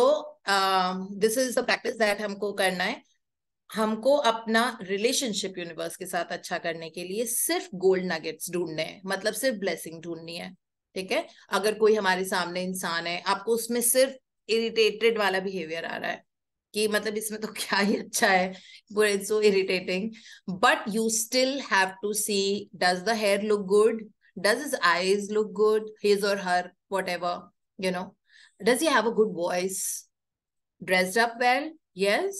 [SPEAKER 4] this is the practice that हमको करना है. हमको अपना रिलेशनशिप यूनिवर्स के साथ अच्छा करने के लिए सिर्फ गोल्ड नगेट्स ढूंढने हैं, मतलब सिर्फ ब्लेसिंग ढूंढनी है. ठीक है, अगर कोई हमारे सामने इंसान है, आपको उसमें सिर्फ इरिटेटेड वाला बिहेवियर आ रहा है कि मतलब इसमें तो क्या ही अच्छा है, it's so irritating, but you still have to see, does the hair look good, does his eyes look good, his or her whatever, does he have a good voice, dressed up well? Yes,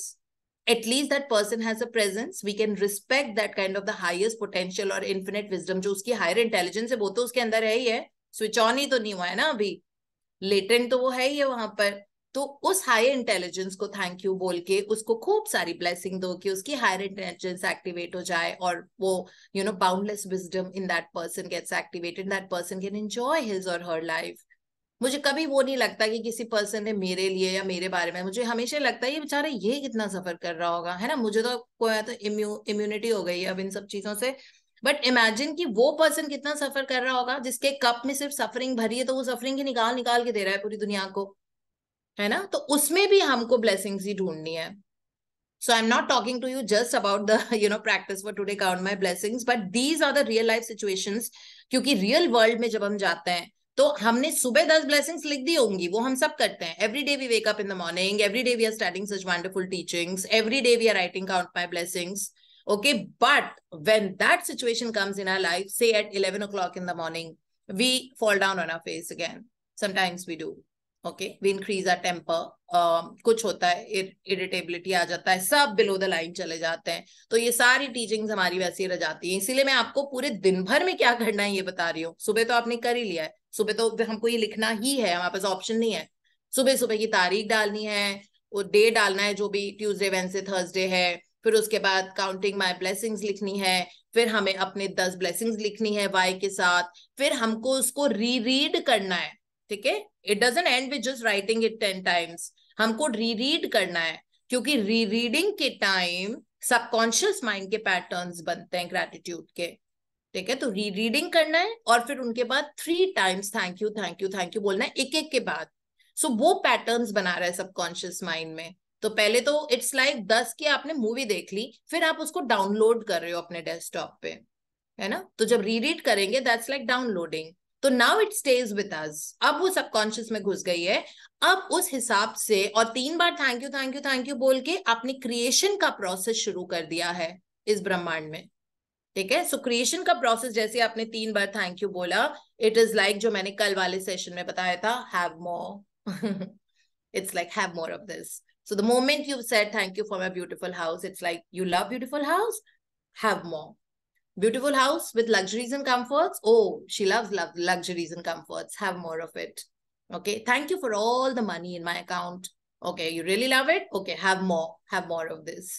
[SPEAKER 4] at least that person has a presence. We can respect that kind of the highest potential or infinite wisdom. जो उसकी higher intelligence है वो तो उसके अंदर है ही है, switch on ही तो नहीं हुआ है ना अभी, लेटेंट तो वो है ही है वहां पर. तो उस हायर इंटेलिजेंस को थैंक यू बोल के उसको खूब सारी ब्लेसिंग दो कि उसकी हायर इंटेलिजेंस एक्टिवेट हो जाए, और वो boundless wisdom in that person gets activated, that person can enjoy his or her life. मुझे कभी वो नहीं लगता कि किसी पर्सन ने मेरे लिए या मेरे बारे में, मुझे हमेशा लगता है ये बेचारा ये कितना सफर कर रहा होगा, है ना. मुझे तो कोई तो इम्यूनिटी हो गई है अब इन सब चीजों से, बट इमेजिन कि वो पर्सन कितना सफर कर रहा होगा जिसके कप में सिर्फ सफरिंग भरी है, तो वो सफरिंग की निकाल निकाल के दे रहा है पूरी दुनिया को, है ना. तो उसमें भी हमको ब्लेसिंग्स ही ढूंढनी है. So I'm not talking to you just about the practice for today, count my blessings, but these are the real life situations. क्योंकि real world में जब हम जाते हैं तो हमने सुबह 10 blessings लिख दी होंगी, वो हम सब करते हैं. Every day we wake up in the morning, every day we are studying such wonderful teachings, every day we are writing count my blessings. Okay, but when that situation comes in our life, say at 11 o'clock in the morning, we fall down on our face again. Sometimes we do. Okay, we increase our temper, कुछ होता है, irritability आ जाता है, सब below the line चले जाते हैं. तो ये सारी टीचिंग्स हमारी वैसी रह जाती है. इसीलिए मैं आपको पूरे दिन भर में क्या करना है ये बता रही हूँ. सुबह तो आपने कर ही लिया है, सुबह तो हमको ये लिखना ही है, हमारे पास ऑप्शन नहीं है. सुबह सुबह की तारीख डालनी है, वो डे डालना है जो भी ट्यूसडे वेडनेसडे थर्सडे है, फिर उसके बाद काउंटिंग माई ब्लेसिंग्स लिखनी है, फिर हमें अपने 10 ब्लेसिंग्स लिखनी है वाई के साथ, फिर हमको उसको रीरीड करना है. ठीक है, it doesn't and with just writing it 10 times, हमको रीरीड करना है, क्योंकि रीरीडिंग के टाइम सबकॉन्शियस माइंड के पैटर्न्स बनते हैं ग्रैटिट्यूड के. ठीक है, तो रीरीडिंग करना है और फिर उनके बाद 3 times thank you thank you thank you बोलना है एक एक के बाद. सो वो पैटर्न्स बना रहा है सबकॉन्शियस माइंड में. तो पहले तो इट्स लाइक 10 की आपने मूवी देख ली, फिर आप उसको डाउनलोड कर रहे हो अपने डेस्कटॉप पे, है ना. तो जब रीरीड करेंगे दैट्स लाइक डाउनलोडिंग. तो now it stage with us, अब वो सबकॉन्शियस में घुस गई है. अब उस हिसाब से और 3 बार thank you thank you thank you बोल के आपने क्रिएशन का प्रोसेस शुरू कर दिया है इस ब्रह्मांड में. ठीक है, सो क्रिएशन का प्रोसेस जैसे आपने 3 बार थैंक यू बोला, इट इज लाइक जो मैंने कल वाले सेशन में बताया था, have more. It's like have more of this. So the moment you've said thank you for my beautiful house, it's like you love beautiful house, have more. Beautiful house with luxuries and comforts. Oh, she loves luxuries and comforts. Have more of it. Okay. Thank you for all the money in my account. Okay. You really love it? Okay. Have more. Have more of this.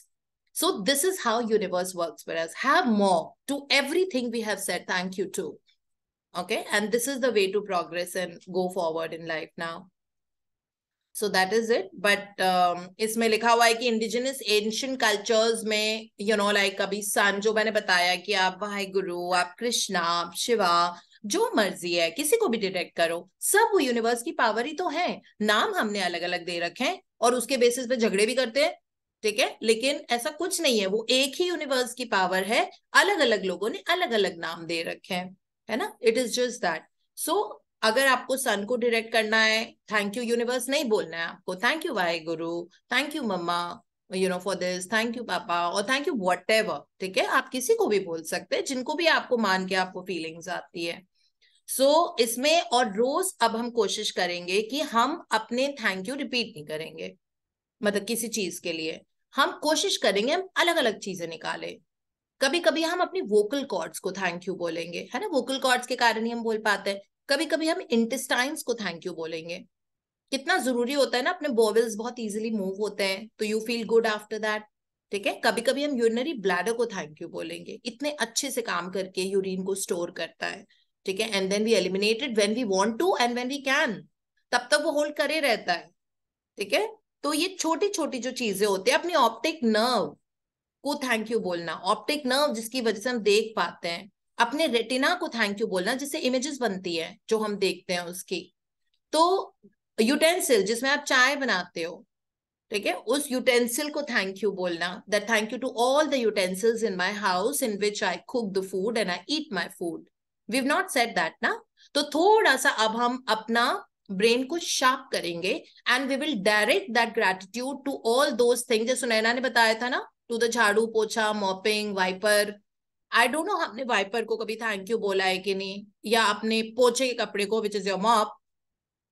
[SPEAKER 4] So this is how universe works for us. Have more to everything we have said thank you to. Okay. And this is the way to progress and go forward in life now. So that is it. But इसमें लिखा हुआ है कि indigenous ancient cultures में like अभी सन जो मैंने बताया कि आप वाहिगुरु, आप कृष्णा, आप शिवा, जो मर्जी है किसी को भी डिटेक्ट करो, सब वो यूनिवर्स की पावर ही तो है. नाम हमने अलग अलग दे रखे हैं और उसके बेसिस पे झगड़े भी करते हैं. ठीक है, लेकिन ऐसा कुछ नहीं है, वो एक ही यूनिवर्स की पावर है, अलग अलग लोगों ने अलग अलग नाम दे रखे हैं, है ना. It is just that. So अगर आपको सन को डायरेक्ट करना है, थैंक यू यूनिवर्स नहीं बोलना है आपको, thank you Waheguru, thank you mamma, for this, thank you papa, और थैंक यू व्हाटएवर. ठीक है, आप किसी को भी बोल सकते हैं, जिनको भी आपको मान के आपको फीलिंग्स आती है. सो इसमें और रोज अब हम कोशिश करेंगे कि हम अपने थैंक यू रिपीट नहीं करेंगे, मतलब किसी चीज के लिए हम कोशिश करेंगे हम अलग अलग चीजें निकालें. कभी कभी हम अपनी वोकल कॉर्ड्स को थैंक यू बोलेंगे, है ना, वोकल कॉर्ड्स के कारण ही हम बोल पाते हैं। कभी कभी हम इंटेस्टाइन्स को थैंक यू बोलेंगे। कितना जरूरी होता है ना, अपने बोवेल्स बहुत इजीली मूव होते हैं, तो you feel good after that. ठीक है, कभी कभी हम यूरिनरी ब्लैडर को थैंक यू बोलेंगे, इतने अच्छे से काम करके यूरिन को स्टोर करता है। ठीक है, and then we eliminate it when we want to and when we can, तब तक वो होल्ड करे रहता है। ठीक है, तो ये छोटी छोटी जो चीजें होती है, अपनी ऑप्टिक नर्व को थैंक यू बोलना, ऑप्टिक नर्व जिसकी वजह से हम देख पाते हैं, अपने रेटिना को थैंक यू बोलना जिससे इमेजेस बनती है जो हम देखते हैं उसकी। तो यूटेंसिल जिसमें आप चाय बनाते हो, ठीक है, उस यूटेंसिल को थैंक यू बोलना, that thank you to all the utensils in my house in which I cook the food and I eat my food. We have not said that ना। तो थोड़ा सा अब हम अपना ब्रेन को शार्प करेंगे and we will direct that gratitude to all those things, जैसे सुनैना ने बताया था ना, टू द झाड़ू पोछा, mopping, wiper. I don't know हमने वाइपर को कभी थैंक यू बोला है कि नहीं, या अपने पोछे के कपड़े को विच इज योर मॉप,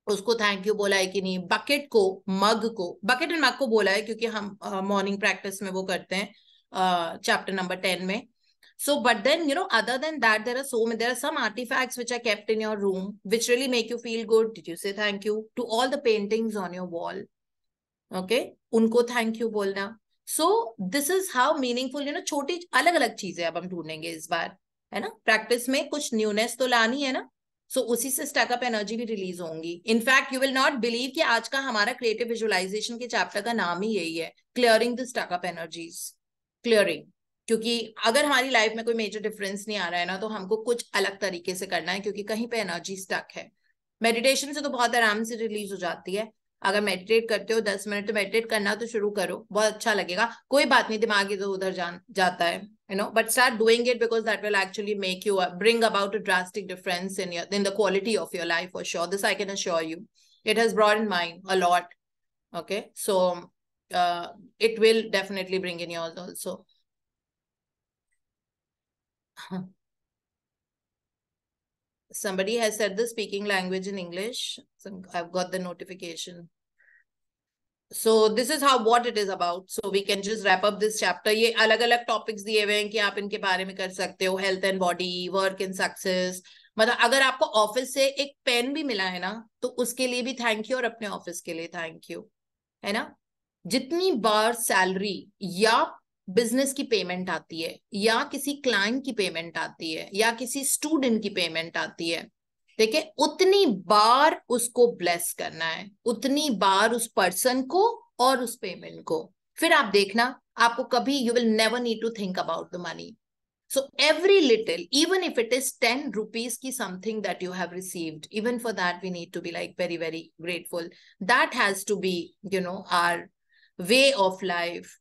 [SPEAKER 4] उसको थैंक यू बोला है कि नहीं। बकेट को, मग को, बकेट एंड मग को बोला है क्योंकि हम मॉर्निंग प्रैक्टिस में वो करते हैं चैप्टर नंबर 10 में। So, but then, you know, other than that, there are some artifacts which are kept in your room which really make you feel good. Did you say thank you to all the paintings on your wall? Okay, उनको thank you बोलना. So, this is how meaningful, you know, छोटी अलग अलग चीजें अब हम ढूंढेंगे इस बार, है ना। प्रैक्टिस में कुछ न्यूनेस तो लानी है ना, सो उसी से स्टैकअप एनर्जी भी रिलीज होंगी। In fact you will not believe कि आज का हमारा क्रिएटिव विजुअलाइजेशन के चैप्टर का नाम ही यही है, clearing the stack up energies. Clearing, क्योंकि अगर हमारी लाइफ में कोई मेजर डिफरेंस नहीं आ रहा है ना, तो हमको कुछ अलग तरीके से करना है, क्योंकि कहीं पे एनर्जी स्टक है। मेडिटेशन से तो बहुत आराम से रिलीज हो जाती है। अगर मेडिटेट करते हो 10 मिनट, तो मेडिटेट करना तो शुरू करो, बहुत अच्छा लगेगा। कोई बात नहीं, दिमाग इधर उधर जाता है, you know, but start doing it because that will actually make you bring about a drastic difference in the quality of your life, for sure. This I can assure you. It has brought in mine a lot. Okay, so it will definitely bring in yours also. Somebody has said the speaking language in English. So I've got the notification. So this is how what it is about. So we can just wrap up this chapter. ये अलग अलग topics दिए हुए हैं कि आप इनके बारे में कर सकते हो। Health and body, work and success, मतलब अगर आपको ऑफिस से एक पेन भी मिला है ना, तो उसके लिए भी थैंक यू, और अपने ऑफिस के लिए थैंक यू, है ना। जितनी बार सैलरी या बिजनेस की पेमेंट आती है, या किसी क्लाइंट की पेमेंट आती है, या किसी स्टूडेंट की पेमेंट आती है, ठीक है, उतनी बार उसको ब्लेस करना है, उतनी बार उस पर्सन को और उस पेमेंट को। फिर आप देखना, आपको कभी you will never need to think about the money. So every little, even if it is 10 rupees ki something that you have received, even for that we need to be like very, very grateful. That has to be, you know, our way of life.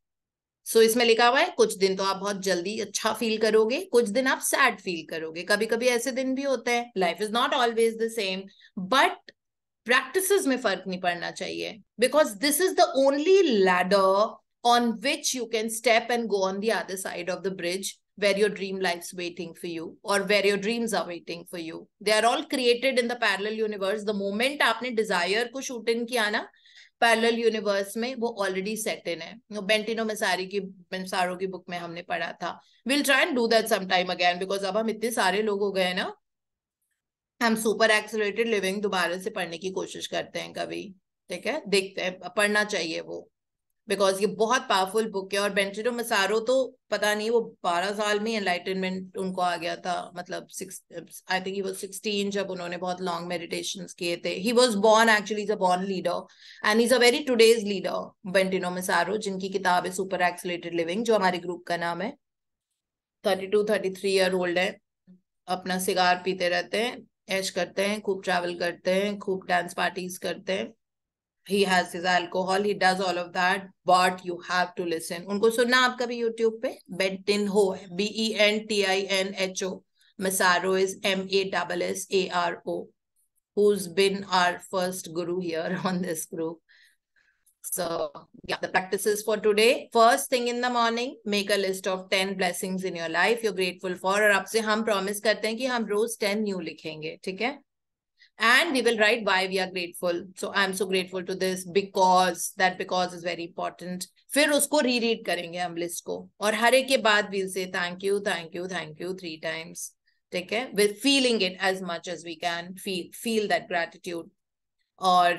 [SPEAKER 4] So इसमें लिखा हुआ है, कुछ दिन तो आप बहुत जल्दी अच्छा फील करोगे, कुछ दिन आप सैड फील करोगे, कभी कभी ऐसे दिन भी होते हैं। Life is not always the same, but practices में फर्क नहीं पड़ना चाहिए, because this is the only ladder on which you can step and go on the other side of the bridge where your dream life's waiting for you, or where your dreams are waiting for you. They are all created in the parallel universe. The moment आपने desire को shoot in किया ना parallel universe में, वो already set इन है। बेंटिनो मेसारो की book में हमने पढ़ा था। Will try and do that some time again, because अब हम इतने सारे लोग हो गए ना, हम सुपर एक्सेलरेटेड लिविंग दोबारा से पढ़ने की कोशिश करते हैं कभी, ठीक है, देखते हैं, पढ़ना चाहिए वो, बिकॉज ये बहुत पावरफुल बुक है। और बेंटिनो मेसारो तो पता नहीं, वो 12 साल में एनलाइटनमेंट उनको आ गया था, मतलब आई थिंक ही वाज 16 जब उन्होंने बहुत लॉन्ग मेडिटेशंस किए थे। He was born, actually is a born leader and is a very today's leader, Bentinho Massaro, जिनकी किताब है सुपर एक्सेलरेटेड लिविंग, जो हमारे ग्रुप का नाम है। 32-33 ईयर ओल्ड है, अपना सिगार पीते रहते हैं, ऐश करते हैं, खूब ट्रैवल करते हैं, खूब डांस पार्टीज करते हैं। He has his alcohol, he does all of that, but you have to listen. उनको सुनना आप कभी YouTube पे। बेंटिन्हो है, Bentinho, Massaro is Massaro, who's been our first guru here on this group. So yeah, the practices for today: first thing in the morning, make a list of 10 blessings in your life you're grateful for, और आपसे हम promise करते हैं कि हम रोज 10 new लिखेंगे, ठीक है। And we will write why we are grateful. So I'm so grateful to this because, that because is very important. फिर उसको रीरीड करेंगे हम लिस्ट को, और हर एक के बाद we'll say thank you, thank you, thank you 3 times. ठीक है, with feeling it as much as we can, feel that gratitude. और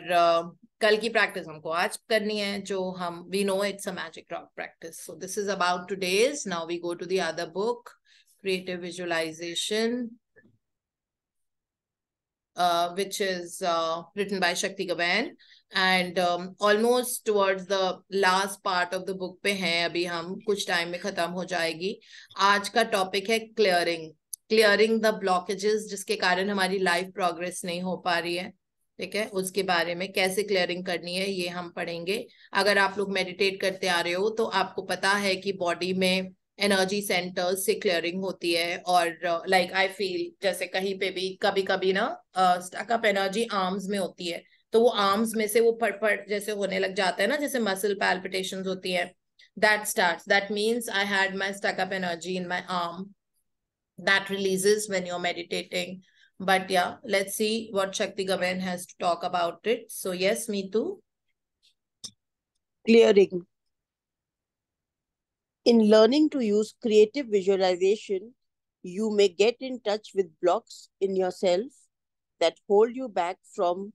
[SPEAKER 4] कल की प्रैक्टिस हमको आज करनी है, जो हम we know it's a magic rock practice. So this is about today's. Now we go to the other book, Creative Visualization, which is written by Shakti Gawain, and almost towards the last part of the book पे हैं अभी हम, कुछ time में खत्म हो जाएगी. आज का टॉपिक है क्लियरिंग द ब्लॉकेजेस, जिसके कारण हमारी लाइफ प्रोग्रेस नहीं हो पा रही है. ठीक है, उसके बारे में कैसे क्लियरिंग करनी है ये हम पढ़ेंगे. अगर आप लोग मेडिटेट करते आ रहे हो तो आपको पता है कि बॉडी में एनर्जी सेंटर्स से क्लियरिंग होती है, और लाइक आई फील जैसे कहीं पे भी कभी कभी ना स्टक अप एनर्जी आर्म्स में होती है, तो वो आर्म्स में से वो फटफट जैसे होने लग जाता है ना, जैसे मसल पैल्पिटेशंस होती है. That means I had my stuck up energy in my arm. That releases when you're meditating. But yeah, let's see what Shakti Gawain has to talk about it. So yes, Meetu.
[SPEAKER 7] Clearing. In learning to use creative visualization, you may get in touch with blocks in yourself that hold you back from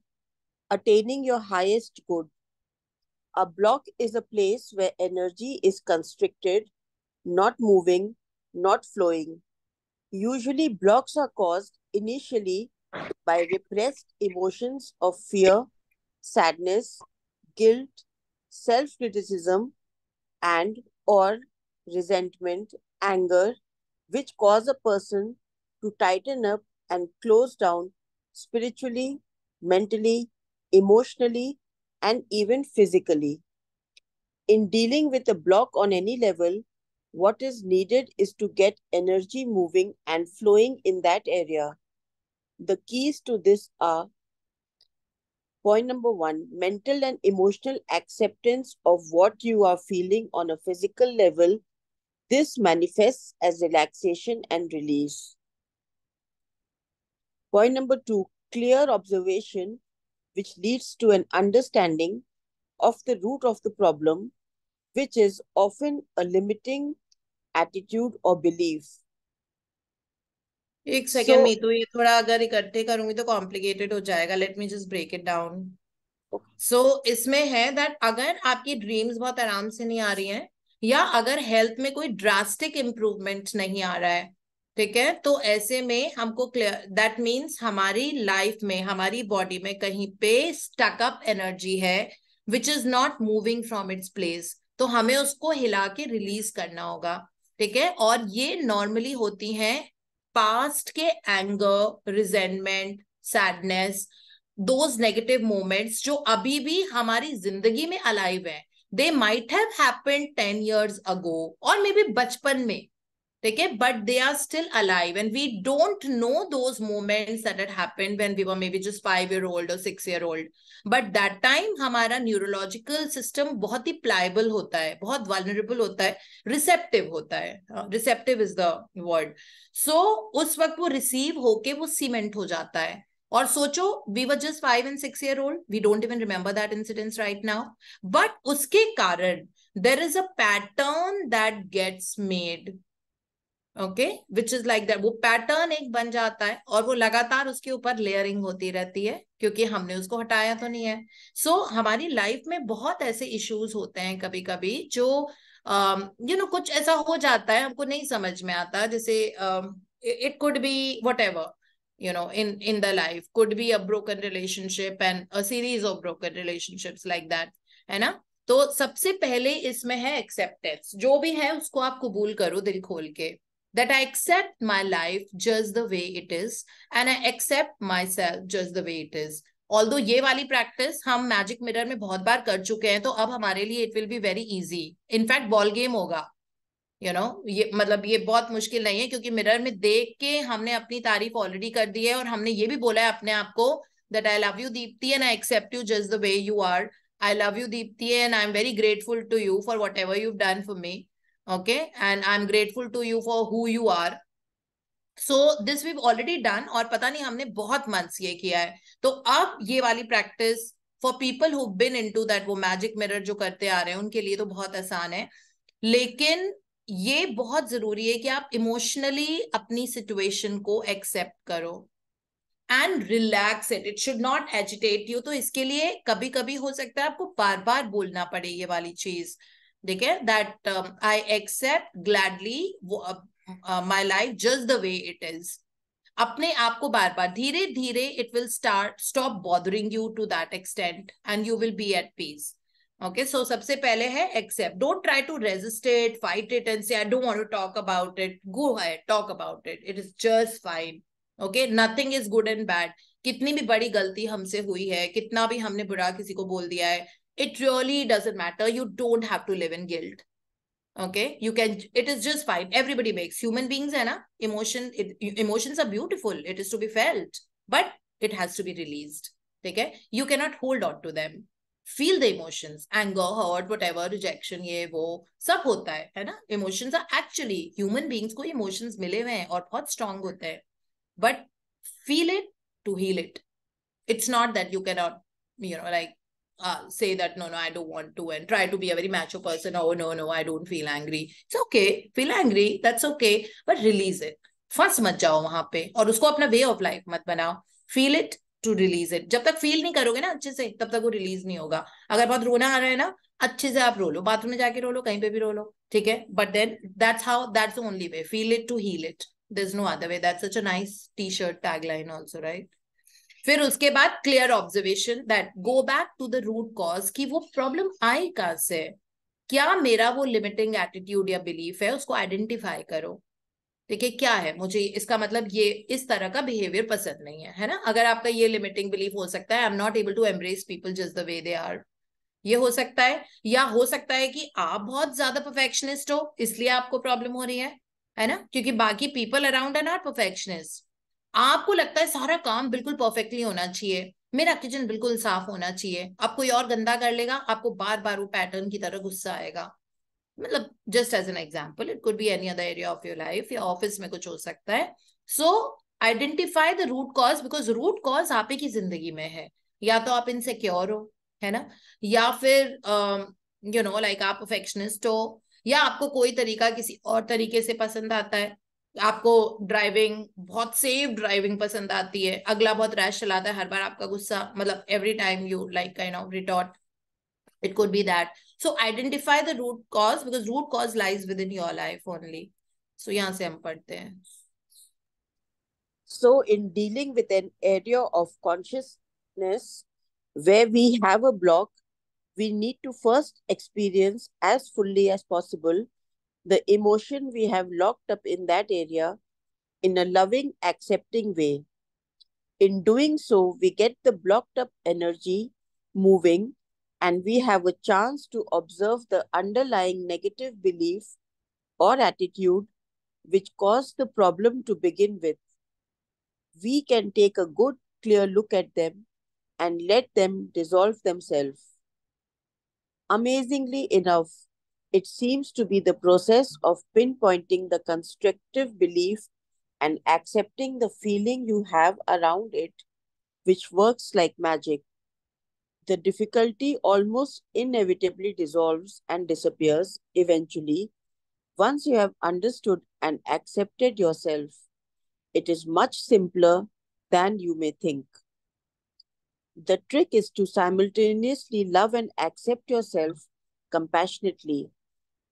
[SPEAKER 7] attaining your highest good. A block is a place where energy is constricted, not moving, not flowing. Usually, blocks are caused initially by repressed emotions of fear, sadness, guilt, self-criticism, and or resentment, anger, which cause a person to tighten up and close down spiritually, mentally, emotionally, and even physically. In dealing with a block on any level, what is needed is to get energy moving and flowing in that area. The keys to this are: point number 1, mental and emotional acceptance of what you are feeling on a physical level. This manifests as relaxation and release. Point number 2, clear observation, which leads to an understanding of the root of the problem, which is often a limiting attitude or belief.
[SPEAKER 4] एक second में तो ये थोड़ा अगर इकट्ठे करूंगी तो complicated हो जाएगा. Let me just break it down. So इसमें है दैट अगर आपकी ड्रीम्स बहुत आराम से नहीं आ रही हैं, या अगर हेल्थ में कोई ड्रास्टिक इम्प्रूवमेंट नहीं आ रहा है, ठीक है, तो ऐसे में हमको क्लियर, दैट मीन्स हमारी लाइफ में, हमारी बॉडी में कहीं पे स्टक अप एनर्जी है which is not moving from its place. तो हमें उसको हिला के रिलीज करना होगा. ठीक है, और ये नॉर्मली होती हैं पास्ट के anger, resentment, sadness, those negative moments जो अभी भी हमारी जिंदगी में अलाइव है. They might have happened 10 years ago और मे बी बचपन में, ठीक है, but they are still alive and we don't know those moments that had happened when we were maybe just 5-year-old or 6-year-old. But that time हमारा neurological system बहुत ही pliable होता है, बहुत वल्नरेबल होता है, रिसेप्टिव होता है. Receptive is the word. So उस वक्त वो रिसीव होके वो सीमेंट हो जाता है. और सोचो, we were just 5 and 6-year-old, we don't even remember that incidence right now, but उसके कारण there is a pattern that gets made. Okay, which is like that. वो पैटर्न एक बन जाता है और वो लगातार उसके ऊपर लेयरिंग होती रहती है क्योंकि हमने उसको हटाया तो नहीं है. सो हमारी लाइफ में बहुत ऐसे इश्यूज होते हैं कभी कभी जो कुछ ऐसा हो जाता है, हमको नहीं समझ में आता. जैसे it could B what ever in the life, could be a broken relationship and a series of broken relationships like that, है ना. तो सबसे पहले इसमें है एक्सेप्टेंस. जो भी है उसको आप कबूल करो दिल खोल के, that I accept my life just the way it is and I accept myself just the way it is. Although ये वाली प्रैक्टिस हम मैजिक मिरर में बहुत बार कर चुके हैं, तो अब हमारे लिए it will be very easy. In fact ball game होगा, ये मतलब ये बहुत मुश्किल नहीं है क्योंकि मिरर में देख के हमने अपनी तारीफ ऑलरेडी कर दी है और हमने ये भी बोला है अपने आप को that I love you Deepti and I accept you just the way you are. I love you Deepti and I'm very grateful to you for whatever you've done for me. Okay, and I'm grateful to you for who you are. So this we've already done, और पता नहीं हमने बहुत months ये किया है। तो अब ये वाली practice for people who bin into that, वो मैजिक मिरर जो करते आ रहे हैं उनके लिए तो बहुत आसान है, लेकिन ये बहुत जरूरी है कि आप इमोशनली अपनी सिचुएशन को एक्सेप्ट करो and relax it, it should not agitate you. तो इसके लिए कभी कभी हो सकता है आपको बार बार बोलना पड़े ये वाली चीज, ठीक है, that I accept gladly my life just the way it is. अपने आप को बार बार, धीरे धीरे it will stop bothering you to that extent and you will be at peace. Okay, so सबसे पहले है accept, don't try to resist it, fight it and say I don't want to talk about it, go ahead talk about it, it is just fine. Okay, nothing is good and bad. कितनी भी बड़ी गलती हमसे हुई है, कितना भी हमने बुरा किसी को बोल दिया है, it really doesn't matter, you don't have to live in guilt. Okay, you can, it is just fine, everybody makes, human beings है ना, emotions are beautiful, it is to be felt, but it has to be released, ठीक है, you cannot hold on to them, feel the emotions, anger, hurt, whatever, rejection, ये वो सब होता है ना, emotions are actually, human beings को emotions मिले हुए हैं और बहुत strong होते हैं, but feel it to heal it. It's not that you cannot, like say that no, I don't want to, and try to be a very macho person. Oh no, I don't feel angry. It's okay, feel angry, that's okay, but release it. फंस मत जाओ वहां पे और उसको अपना way of life मत बनाओ. Feel it to release it. जब तक फील नहीं करोगे ना अच्छे से, तब तक वो रिलीज नहीं होगा. अगर बहुत रोना आ रहा है ना, अच्छे से आप रो लो, बाथरूम में जाके रो लो, कहीं पे भी रो लो, ठीक है, but then that's the only way. Feel it to heal it. there's no other way. That's such a nice t-shirt tagline also, right? फिर उसके बाद clear observation, that go back to the root cause, कि वो problem आई कहां से, क्या मेरा वो लिमिटिंग एटीट्यूड या बिलीफ है, उसको आइडेंटिफाई करो. ठीक है, क्या है, मुझे इसका मतलब ये इस तरह का बिहेवियर पसंद नहीं है ना. अगर आपका ये लिमिटिंग बिलीफ हो सकता है, I am not able to embrace people just the way they are, ये हो सकता है. या हो सकता है कि आप बहुत ज्यादा परफेक्शनिस्ट हो, इसलिए आपको प्रॉब्लम हो रही है ना, क्योंकि बाकी people around are not perfectionist. आपको लगता है सारा काम बिल्कुल परफेक्टली होना चाहिए, मेरा किचन बिल्कुल साफ होना चाहिए, अब कोई और गंदा कर लेगा, आपको बार बार वो पैटर्न की तरह गुस्सा आएगा. मतलब just as an example, it could be any other area of your life, या ऑफिस में कुछ हो सकता है. So identify the root cause, because root cause आप ही की जिंदगी में है. या तो आप इनसिक्योर हो, है ना, या फिर लाइक आप परफेक्शनिस्ट हो, या आपको कोई तरीका किसी और तरीके से पसंद आता है. आपको ड्राइविंग, बहुत सेफ ड्राइविंग पसंद आती है, अगला बहुत रैश चलाता है, हर बार आपका गुस्सा, मतलब every time you like kind of retort. It could be that. So identify the root cause, because root cause lies within your life only. So यहाँ से हम पढ़ते हैं.
[SPEAKER 7] So in dealing with an area of consciousness where we have a block, we need to first experience as fully as possible the emotion we have locked up in that area in a loving, accepting way. In doing so, we get the blocked up energy moving, and we have a chance to observe the underlying negative belief or attitude which caused the problem to begin with. We can take a good, clear look at them and let them dissolve themselves. Amazingly enough, it seems to be the process of pinpointing the constructive belief and accepting the feeling you have around it, which works like magic. The difficulty almost inevitably dissolves and disappears eventually once you have understood and accepted yourself. It is much simpler than you may think. The trick is to simultaneously love and accept yourself compassionately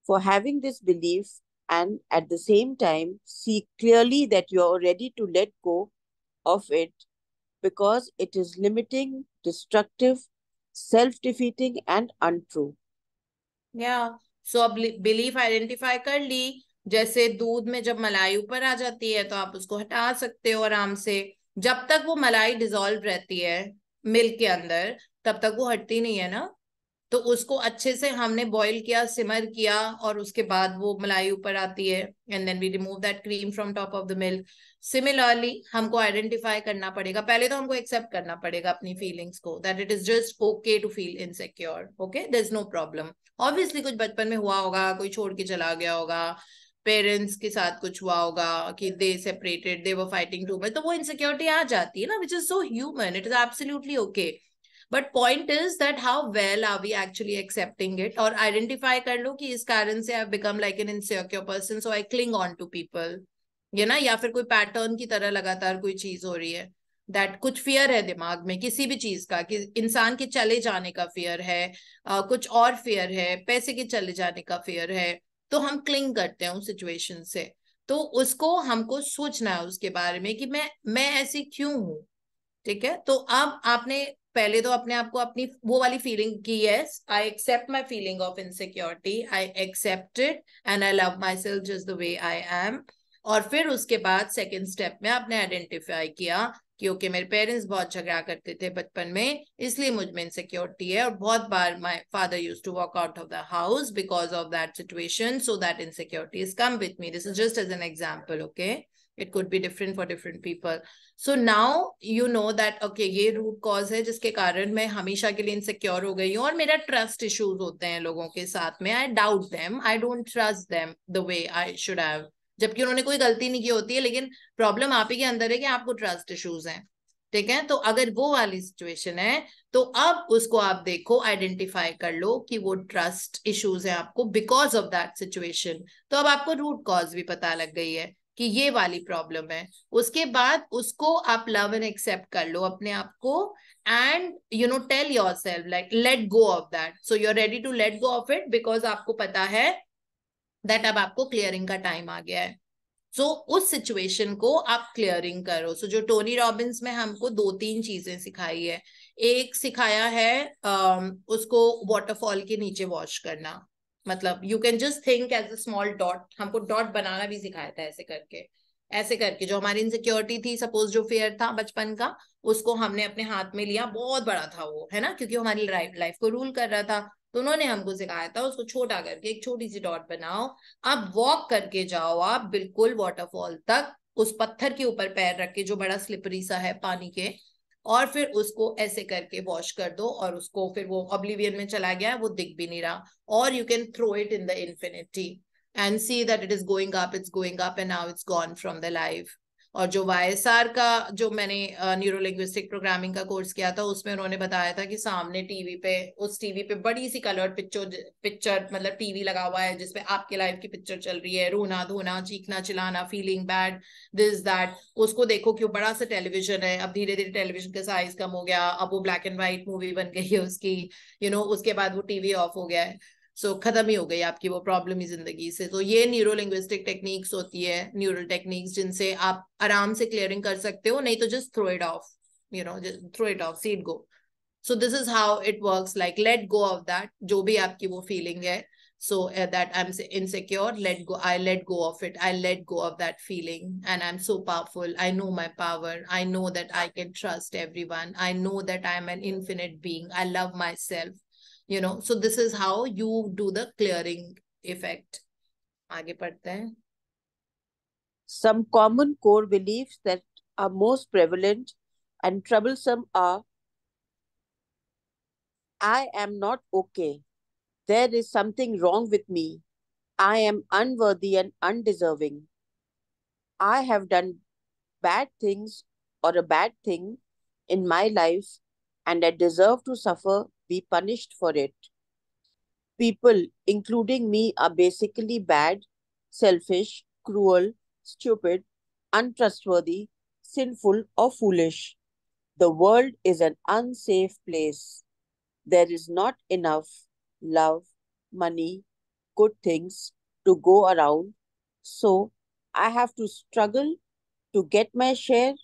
[SPEAKER 7] for having this belief, and at the same time see clearly that you are ready to let go of it because it is limiting, destructive, self-defeating and untrue.
[SPEAKER 4] सो अब belief identify कर ली. जैसे दूध में जब मलाई ऊपर आ जाती है तो आप उसको हटा सकते हो आराम से. जब तक वो मलाई डिसॉल्व रहती है मिल्क के अंदर, तब तक वो हटती नहीं है ना. तो उसको अच्छे से हमने बॉईल किया, सिमर किया, और उसके बाद वो मलाई ऊपर आती है, and then we remove that cream from top of the milk. Similarly हमको आइडेंटिफाई करना पड़ेगा, पहले तो हमको एक्सेप्ट करना पड़ेगा अपनी फीलिंग्स को, that it is just okay to feel insecure. Okay, there is no problem. Obviously कुछ बचपन में हुआ होगा, कोई छोड़ के चला गया होगा, पेरेंट्स के साथ कुछ हुआ होगा कि they separated, they were fighting too much, तो वो इनसिक्योरिटी आ जाती है ना, which is so human, it is absolutely okay. But point is that how well are we actually accepting it, और आइडेंटिफाई कर लो कि इस कारण से I become like an insecure person, so I cling on to people, ये ना, या फिर कोई पैटर्न की तरह लगातार कोई चीज हो रही है, दैट कुछ फियर है दिमाग में किसी भी चीज का, कि इंसान के चले जाने का फियर है, कुछ और फियर है, पैसे के चले जाने का फियर है, तो हम क्लिंग करते हैं उस सिचुएशन से. तो उसको हमको सोचना है उसके बारे में कि मैं ऐसी क्यों हूं. ठीक है, तो अब आपने पहले तो अपने आप को अपनी वो वाली फीलिंग की, yes I accept my feeling of insecurity, I accept it and I love myself just the way I am. और फिर उसके बाद सेकेंड स्टेप में आपने आइडेंटिफाई किया कि ओके, मेरे पेरेंट्स बहुत झगड़ा करते थे बचपन में, इसलिए मुझ में इनसिक्योरिटी है, और बहुत बार my father used to walk out of the house because of that situation, so that insecurity is come with me. This is just as an example, okay, it could be different for different people. So now you know that okay, ये root cause है जिसके कारण मैं हमेशा के लिए insecure हो गई हूँ, और मेरा ट्रस्ट इश्यूज होते हैं लोगों के साथ में, I doubt them, I don't trust them the way I should have, जबकि उन्होंने कोई गलती नहीं की होती है, लेकिन प्रॉब्लम आप ही के अंदर है कि आपको ट्रस्ट इश्यूज हैं. ठीक है, तो अगर वो वाली सिचुएशन है तो अब उसको आप देखो, आइडेंटिफाई कर लो कि वो ट्रस्ट इश्यूज है आपको बिकॉज ऑफ दैट सिचुएशन. तो अब आपको रूट कॉज भी पता लग गई है कि ये वाली प्रॉब्लम है. उसके बाद उसको आप लव एंड एक्सेप्ट कर लो अपने आप को, and you know tell yourself like let go of that, so you are ready to let go of it, because आपको पता है दैट अब आपको क्लियरिंग का टाइम आ गया है. सो उस सिचुएशन को आप क्लियरिंग करो. सो जो टोनी रॉबिन्स में हमको 2-3 चीजें सिखाई है, एक सिखाया है उसको वाटरफॉल के नीचे वॉश करना, मतलब you can just think as a small dot, हमको डॉट बनाना भी सिखाया था, ऐसे करके जो हमारी इनसिक्योरिटी थी, सपोज जो फियर था बचपन का, उसको हमने अपने हाथ में लिया, बहुत बड़ा था वो, है ना, क्योंकि हमारी लाइफ को रूल कर रहा था, तो उन्होंने हमको सिखाया था उसको छोटा करके एक छोटी सी डॉट बनाओ, अब वॉक करके जाओ आप बिल्कुल वाटरफॉल तक, उस पत्थर के ऊपर पैर रख के जो बड़ा स्लिपरी सा है पानी के, और फिर उसको ऐसे करके वॉश कर दो, और उसको फिर वो ऑब्लिवियन में चला गया है, वो दिख भी नहीं रहा, और you can throw it in the infinity and see that it is going up and now it's gone from the life. और जो YSR का, जो मैंने न्यूरो लिंग्विस्टिक प्रोग्रामिंग का कोर्स किया था, उसमें उन्होंने बताया था कि सामने टीवी पे, उस टीवी पे बड़ी सी कलर्ड पिक्चर, मतलब टीवी लगा हुआ है जिसपे आपके लाइफ की पिक्चर चल रही है, रोना धोना, चीखना चिल्लाना, फीलिंग बैड, दिस दैट, उसको देखो क्यों बड़ा सा टेलीविजन है, अब धीरे धीरे टेलीविजन का साइज कम हो गया, अब वो ब्लैक एंड व्हाइट मूवी बन गई है उसकी, उसके बाद वो टीवी ऑफ हो गया है, सो खत्म ही हो गई आपकी वो प्रॉब्लम ही जिंदगी से. तो ये न्यूरो लिंग्विस्टिक टेक्निक्स होती है, न्यूरल टेक्निक्स, जिनसे आप आराम से क्लियरिंग कर सकते हो, नहीं तो just throw it off, throw it off, see it go. So this is how it works, like let go of that, जो भी आपकी वो फीलिंग है, so that I'm insecure, I let go of it, I let go of that feeling, and I'm so powerful, I know my power, I know that I can trust everyone, I know that I'm an infinite being, I love myself, so this is how you do the clearing effect. आगे पढ़ते हैं.
[SPEAKER 7] Some common core beliefs that are most prevalent and troublesome are: I am not okay. There is something wrong with me. I am unworthy and undeserving. I have done bad things or a bad thing in my life and I deserve to suffer, be punished for it. People, including me, are basically bad, selfish, cruel, stupid, untrustworthy, sinful, or foolish. The world is an unsafe place. There is not enough love, money, good things to go around. So I have to struggle to get my share,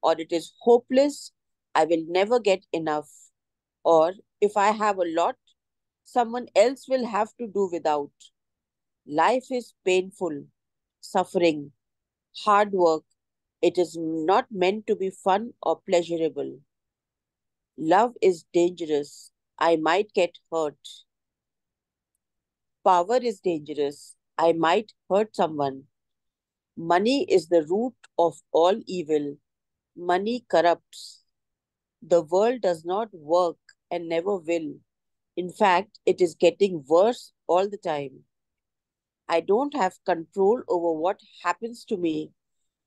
[SPEAKER 7] or it is hopeless. I will never get enough. Or if I have a lot, someone else will have to do without. Life is painful, suffering, hard work. It is not meant to be fun or pleasurable. Love is dangerous. I might get hurt. Power is dangerous. I might hurt someone. Money is the root of all evil. Money corrupts. The world does not work and never will. In fact, it is getting worse all the time. I don't have control over what happens to me.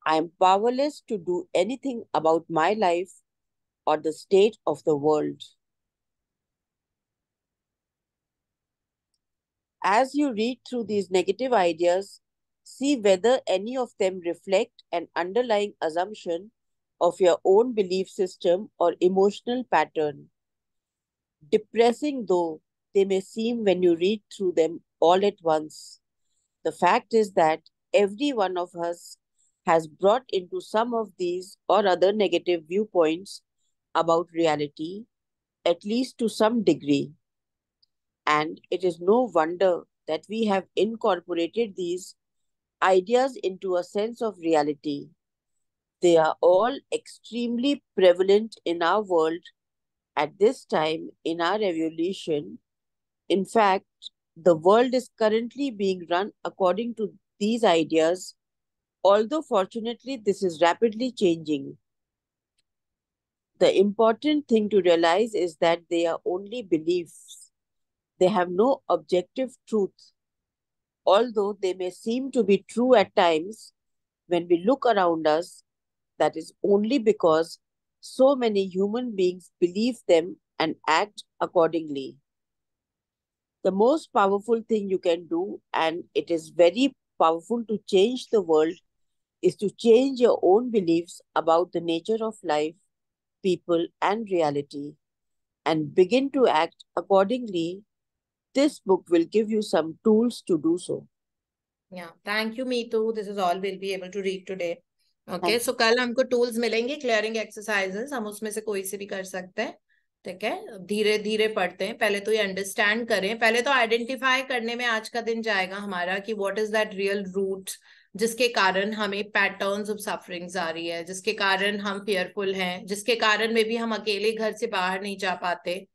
[SPEAKER 7] I am powerless to do anything about my life or the state of the world. As you read through these negative ideas, see whether any of them reflect an underlying assumption of your own belief system or emotional pattern. Depressing though they may seem when you read through them all at once, the fact is that every one of us has brought into some of these or other negative viewpoints about reality, at least to some degree. And it is no wonder that we have incorporated these ideas into a sense of reality. They are all extremely prevalent in our world at this time in our evolution. In fact, the world is currently being run according to these ideas, although fortunately this is rapidly changing. The important thing to realize is that they are only beliefs. They have no objective truth. Although they may seem to be true at times, when we look around us, that is only because so many human beings believe them and act accordingly. The most powerful thing you can do, and it is very powerful to change the world, is to change your own beliefs about the nature of life, people, and reality, and begin to act accordingly. This book will give you some tools to do so.
[SPEAKER 4] Yeah, thank you, Meetu. This is all we'll be able to read today. Okay,
[SPEAKER 7] Thank
[SPEAKER 4] so कल हमको tools मिलेंगे, clearing exercises. हम उसमें से कोई से भी कर सकते हैं. ठीक है, धीरे धीरे पढ़ते हैं. पहले तो ये अंडरस्टैंड करें. पहले तो आइडेंटिफाई करने में आज का दिन जाएगा हमारा कि what is that real root जिसके कारण हमें पैटर्न्स ऑफ सफरिंग्स आ रही है, जिसके कारण हम फियरफुल हैं, जिसके कारण में भी हम अकेले घर से बाहर नहीं जा पाते,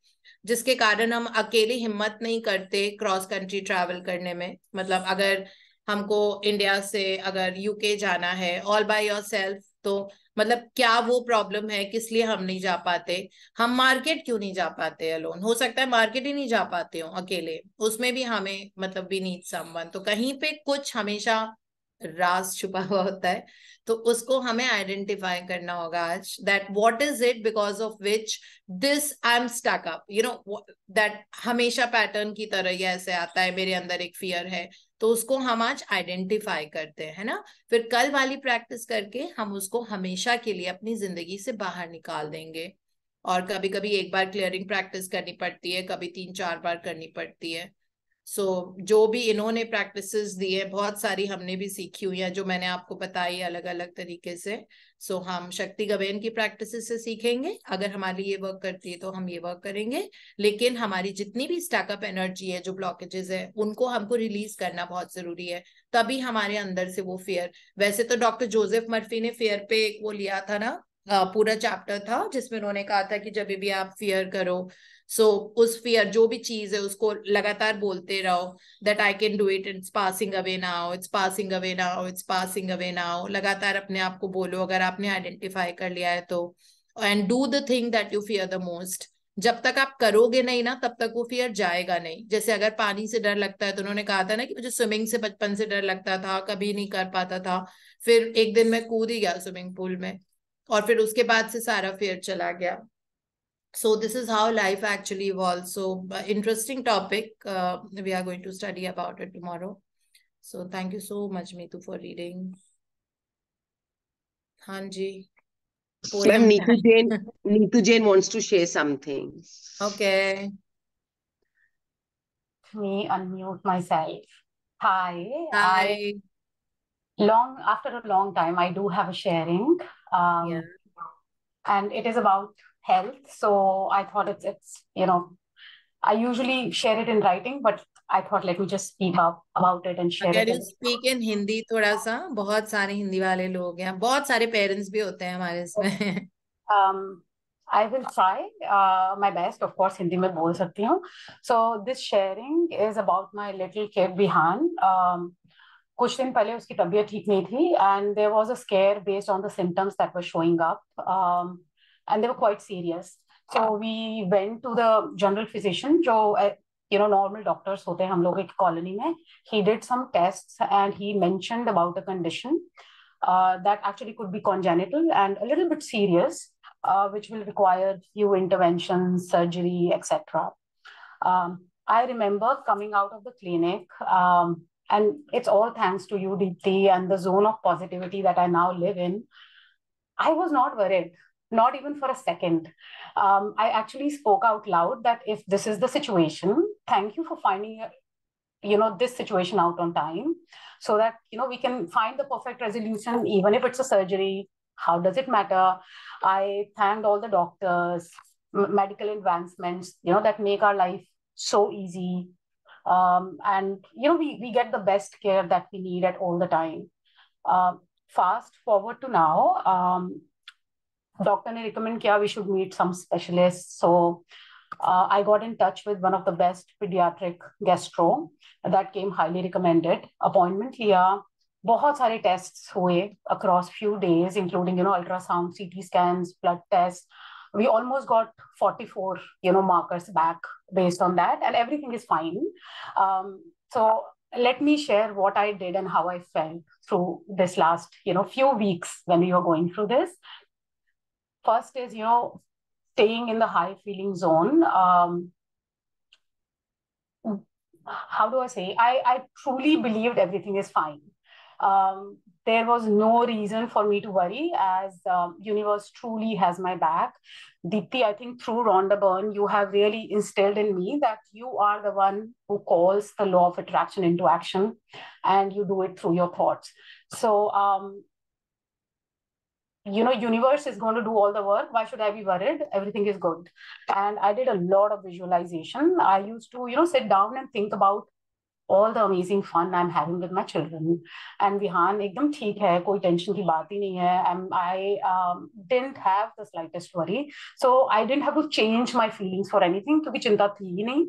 [SPEAKER 4] जिसके कारण हम अकेले हिम्मत नहीं करते क्रॉस कंट्री ट्रैवल करने में. मतलब अगर हमको इंडिया से अगर यूके जाना है ऑल बाय योरसेल्फ, तो मतलब क्या वो प्रॉब्लम है, किस लिए हम नहीं जा पाते. हम मार्केट क्यों नहीं जा पाते अलोन. हो सकता है मार्केट ही नहीं जा पाते हो अकेले, उसमें भी हमें मतलब वी नीड समवन. तो कहीं पे कुछ हमेशा राज छुपा हुआ होता है, तो उसको हमें आइडेंटिफाई करना होगा आज. That what is it because of which this I am stuck up, you know that हमेशा पैटर्न की तरह ये ऐसे आता है, मेरे अंदर एक फियर है, तो उसको हम आज आइडेंटिफाई करते हैं, है ना. फिर कल वाली प्रैक्टिस करके हम उसको हमेशा के लिए अपनी जिंदगी से बाहर निकाल देंगे. और कभी कभी एक बार क्लियरिंग प्रैक्टिस करनी पड़ती है, कभी 3-4 बार करनी पड़ती है. जो भी इन्होंने प्रैक्टिसेस दी है, बहुत सारी हमने भी सीखी हुई है जो मैंने आपको बताई अलग अलग तरीके से. हम शक्ति गवेन की प्रैक्टिसेस से सीखेंगे. अगर हमारी ये वर्क करती है तो हम ये वर्क करेंगे, लेकिन हमारी जितनी भी स्टैकअप एनर्जी है, जो ब्लॉकेजेस है, उनको हमको रिलीज करना बहुत जरूरी है. तभी हमारे अंदर से वो फियर. वैसे तो डॉक्टर जोसेफ मर्फी ने फियर पे एक वो लिया था ना, पूरा चैप्टर था जिसमें उन्होंने कहा था कि जब भी आप फियर करो, उस फियर जो भी चीज है उसको लगातार बोलते रहो, that I can do it, it's passing away now, it's passing away now, it's passing away now. लगातार अपने आप को बोलो अगर आपने आइडेंटिफाई कर लिया है तो. And do the thing that you fear the most. जब तक आप करोगे नहीं ना, तब तक वो फियर जाएगा नहीं. जैसे अगर पानी से डर लगता है, तो उन्होंने कहा था ना कि मुझे स्विमिंग से बचपन से डर लगता था, कभी नहीं कर पाता था. फिर एक दिन मैं कूद ही गया स्विमिंग पूल में, और फिर उसके बाद से सारा फियर चला गया. So this is how life actually evolves. So interesting topic. We are going to study about it tomorrow. So thank you so much, Meetu, for reading. Hanji.
[SPEAKER 3] Ma'am, Neetu Jain wants to share something.
[SPEAKER 4] Okay.
[SPEAKER 8] Let me unmute myself. Hi.
[SPEAKER 4] Hi.
[SPEAKER 8] After a long time, I do have a sharing.
[SPEAKER 4] Yeah.
[SPEAKER 8] And it is about health. So I thought it's I usually share it in writing, but I thought let me just speak up about it and share
[SPEAKER 4] Can
[SPEAKER 8] it.
[SPEAKER 4] you speak in Hindi थोड़ा सा? बहुत सारे हिंदी वाले लोग हैं, बहुत सारे parents भी होते हैं हमारे इसमें.
[SPEAKER 8] I will try my best. Of course, Hindi में बोल सकती हूँ. So this sharing is about my little kid Bihan. कुछ दिन पहले उसकी तबीयत ठीक नहीं थी, and there was a scare based on the symptoms that were showing up, and they were quite serious. So we went to the general physician, जो normal doctors होते हैं हम लोग एक colony में. He did some tests and he mentioned about a condition that actually could be congenital and a little bit serious, which will require few interventions, surgery, etc. I remember coming out of the clinic, and it's all thanks to you, Deepti, and the zone of positivity that I now live in. I was not worried, not even for a second. I actually spoke out loud that if this is the situation, thank you for finding this situation out on time, so that we can find the perfect resolution, even if it's a surgery. How does it matter? I thanked all the doctors, medical advancements, that make our life so easy. And we get the best care that we need at all the time. Fast forward to now, doctor ne recommend kiya we should meet some specialists. So I got in touch with one of the best pediatric gastro that came highly recommended. Appointment liya, बहुत सारे tests हुए across few days, including ultrasound, CT scans, blood tests. We almost got 44 markers back based on that, and everything is fine. So let me share what I did and how I felt through this last few weeks when we were going through this. First is staying in the high feeling zone. How do I say? I truly believed everything is fine. There was no reason for me to worry, as universe truly has my back. Deepti, I think through Rhonda Byrne, you have really instilled in me that you are the one who calls the law of attraction into action, and you do it through your thoughts. So, universe is going to do all the work. Why should I be worried? Everything is good. And I did a lot of visualization. I used to, sit down and think about all the amazing fun I'm having with my children. And Vihan, ekdam theek hai, koi tension ki baat hi nahi hai. And I didn't have the slightest worry. So I didn't have to change my feelings for anything, kyunki chinta thi hi nahi.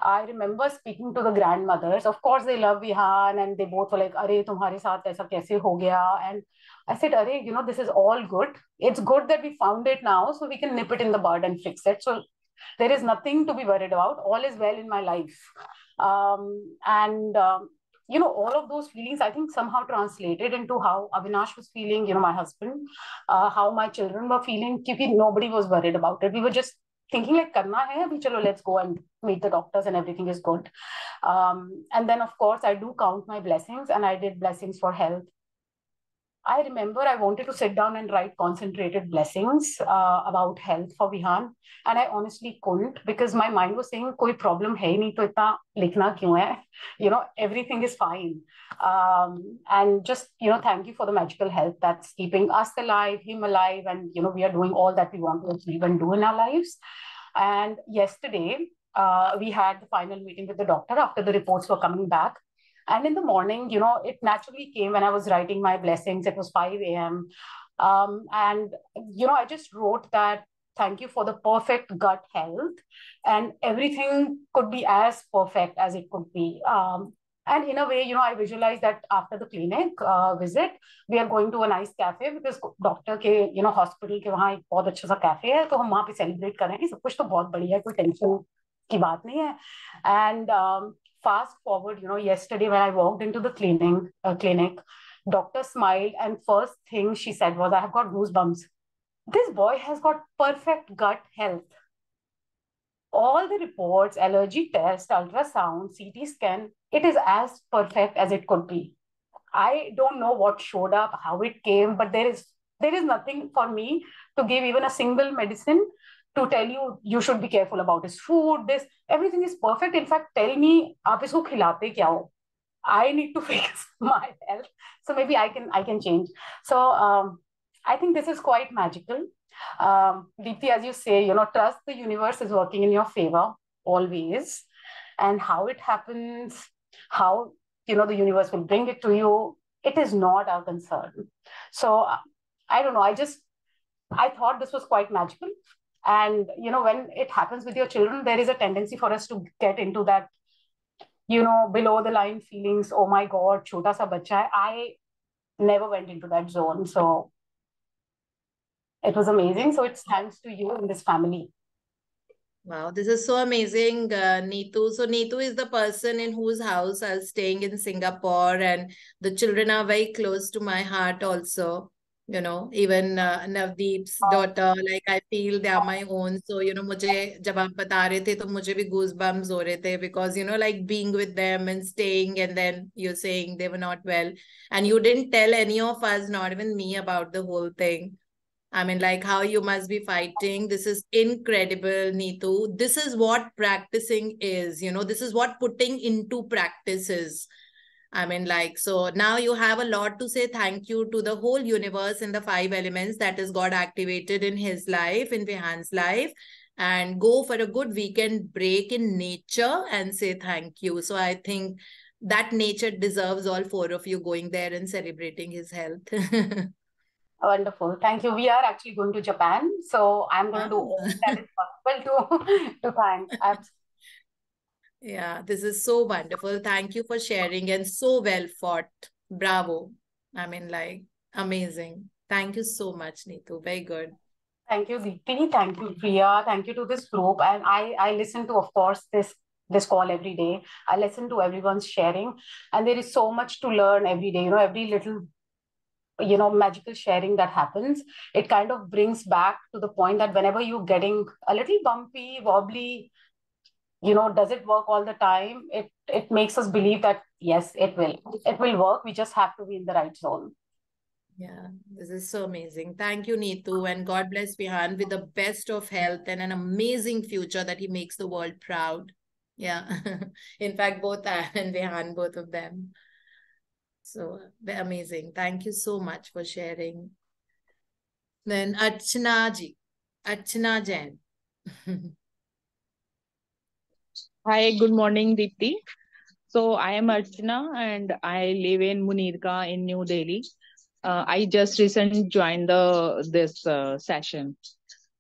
[SPEAKER 8] I remember speaking to the grandmothers. Of course, they love Vihan, and they both were like, "Arey, tumhare saath aisa kaise ho gaya?" And I said, "Arey, this is all good. It's good that we found it now, so we can nip it in the bud and fix it. So there is nothing to be worried about. All is well in my life." All of those feelings, I think, somehow translated into how Avinash was feeling, my husband, how my children were feeling, because nobody was worried about it. We were just thinking like, karna hai, abhi chalo, let's go and meet the doctors and everything is good. And then, of course, I do count my blessings, and I did blessings for health. I remember I wanted to sit down and write concentrated blessings about health for Vihan, and I honestly couldn't, because my mind was saying, "Koi problem hai nahi, to itna likhna kyun hai? Everything is fine." And just thank you for the magical health that's keeping us alive, him alive, and we are doing all that we want to achieve and do in our lives. And yesterday, we had the final meeting with the doctor after the reports were coming back. And in the morning, it naturally came when I was writing my blessings. It was 5 a.m. And I just wrote that, "Thank you for the perfect gut health." And everything could be as perfect as it could be. And in a way, I visualized that after the clinic visit, we are going to a nice cafe, because doctor के, hospital के वहाँ एक बहुत अच्छा सा cafe है, तो हम वहाँ पे celebrate करेंगे. सब कुछ तो बहुत बढ़िया है, कोई tension की बात नहीं है. And fast forward, yesterday when I walked into the clinic, doctor smiled, and first thing she said was, "I have got goosebumps. This boy has got perfect gut health. All the reports, allergy test, ultrasound, CT scan, it is as perfect as it could be." I don't know what showed up, how it came, but there is nothing for me to give even a single medicine to tell you should be careful about his food. Everything is perfect. In fact, tell me, aap isko khilate kya ho? I need to fix my health, so maybe I can change. So I think this is quite magical. Deepti, as you say, trust the universe is working in your favor always, and how it happens, how the universe will bring it to you, it is not our concern. So I don't know. I thought this was quite magical. And when it happens with your children, there is a tendency for us to get into that below the line feelings. Oh my God, chota sa bacha hai. I never went into that zone. So it was amazing. So it's thanks to you in this family.
[SPEAKER 4] Wow, this is so amazing, Neetu. So Neetu is the person in whose house I was staying in Singapore, and the children are very close to my heart also. You know, even Navdeep's daughter, like I feel they are my own. So, you know, मुझे जब आप बता रहे थे तो मुझे भी goosebumps हो रहे थे, because, you know, like being with them and staying, and then you're saying they were not well, and you didn't tell any of us, not even me, about the whole thing. I mean, like how you must be fighting. This is incredible, Neetu. This is what practicing is, you know, this is what putting into practice is. I mean, like, so now you have a lot to say thank you to the whole universe and the 5 elements that has got activated in his life, in Vihan's life, and go for a good weekend break in nature and say thank you. So I think that nature deserves all 4 of you going there and celebrating his health.
[SPEAKER 8] Wonderful. Thank you. We are actually going to Japan, so I'm going to do all that is possible to thank.
[SPEAKER 4] Yeah, this is so wonderful. Thank you for sharing, and so well fought. Bravo. I mean, like, amazing. Thank you so much, Neetu. Very good.
[SPEAKER 8] Thank you, Deepti. Thank you, Priya. Thank you to this group. And I listen to, of course, this call every day. I listen to everyone's sharing, and there is so much to learn every day. You know, every little, you know, magical sharing that happens, it kind of brings back to the point that whenever you're getting a little bumpy, wobbly, you know, does it work all the time? It makes us believe that yes, it will work. We just have to be in the right zone.
[SPEAKER 4] Yeah, this is so amazing. Thank you, Neetu, and God bless Vihan with the best of health and an amazing future that he makes the world proud. Yeah. In fact, both I and Vihan, both of them. So amazing. Thank you so much for sharing. Then Archana ji, Archana Jain.
[SPEAKER 9] Hi, good morning, Deepti. So I am Archana and I live in Munirka in New Delhi. I just recently joined this session.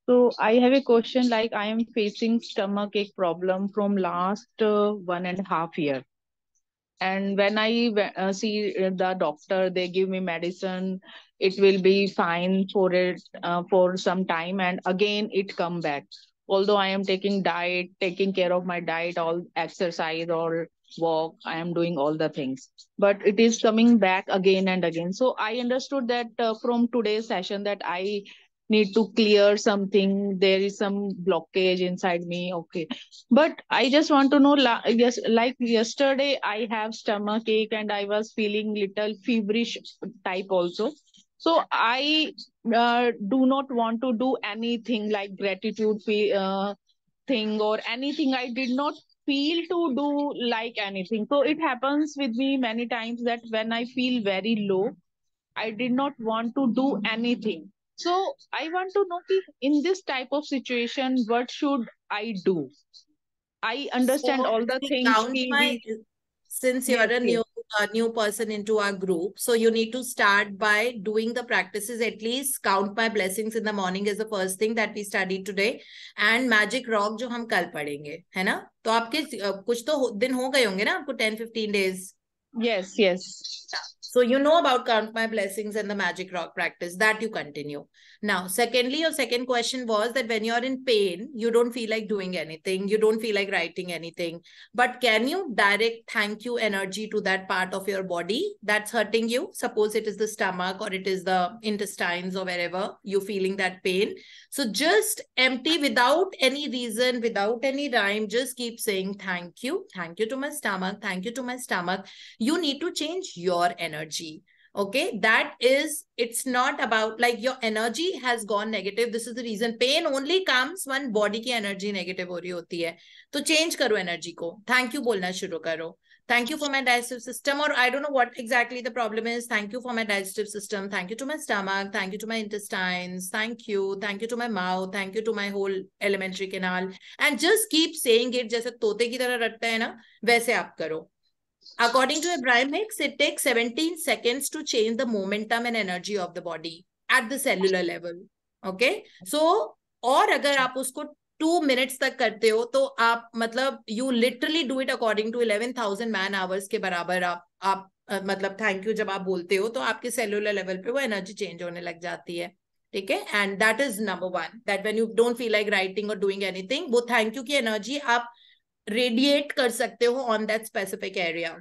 [SPEAKER 9] So I have a question, like I am facing stomach ache problem from last 1.5 year. And when I see the doctor, they give me medicine. It will be fine for it for some time, and again it come back. Although I am taking diet, taking care of my diet, all exercise or walk, I am doing all the things, but it is coming back again and again. So I understood that from today's session that I need to clear something. There is some blockage inside me. Okay, but I just want to know, yes, like yesterday, I have stomach ache and I was feeling little feverish type also. So I do not want to do anything like gratitude thing or anything. I did not feel to do like anything. So it happens with me many times that when I feel very low, I did not want to do anything. So I want to know ki in this type of situation, what should I do? I understand
[SPEAKER 4] So
[SPEAKER 9] all the
[SPEAKER 4] see,
[SPEAKER 9] things.
[SPEAKER 4] since you're
[SPEAKER 9] Yes, yes.
[SPEAKER 4] a new person into our group, so you need to start by doing the practices. At least count my blessings in the morning is the first thing that we studied today, and magic rock जो हम कल पढ़ेंगे, है ना? तो आपके कुछ तो दिन हो गए होंगे ना आपको 10-15 days.
[SPEAKER 9] Yes, yes.
[SPEAKER 4] So you know about count my blessings and the magic rock practice that you continue. Now, secondly, your second question was that when you're in pain, you don't feel like doing anything. You don't feel like writing anything. But can you direct thank you energy to that part of your body that's hurting you? Suppose it is the stomach or it is the intestines or wherever you're feeling that pain. So just empty without any reason, without any rhyme. Just keep saying thank you. Thank you to my stomach. Thank you to my stomach. You need to change your energy. Okay, that is, it's not about like your energy has gone negative. This is the reason. Pain only comes when body की energy negative हो रही होती है. तो change करो energy को. Thank you बोलना शुरू करो. Thank you for my digestive system, or I don't know what exactly the problem is. Thank you for my digestive system. Thank you to my stomach. Thank you to my intestines. Thank you. Thank you to my mouth. Thank you to my whole elementary canal. And just keep saying it जैसे तोते की तरह रटते हैं ना, वैसे आप करो. According to Abraham Hicks, it takes 17 seconds to change the momentum and energy of the body at the cellular level. Okay? So, और अगर आप उसको 2 minutes तक करते हो तो आप मतलब you literally do it according to 11,000 man hours के बराबर आप मतलब थैंक यू जब आप बोलते हो तो आपके सेलुलर लेवल पे वो एनर्जी चेंज होने लग जाती है. ठीक है, and that is number one, that when you don't feel like writing और डूइंग एनीथिंग, वो थैंक यू की एनर्जी आप रेडिएट कर सकते हो on that specific area.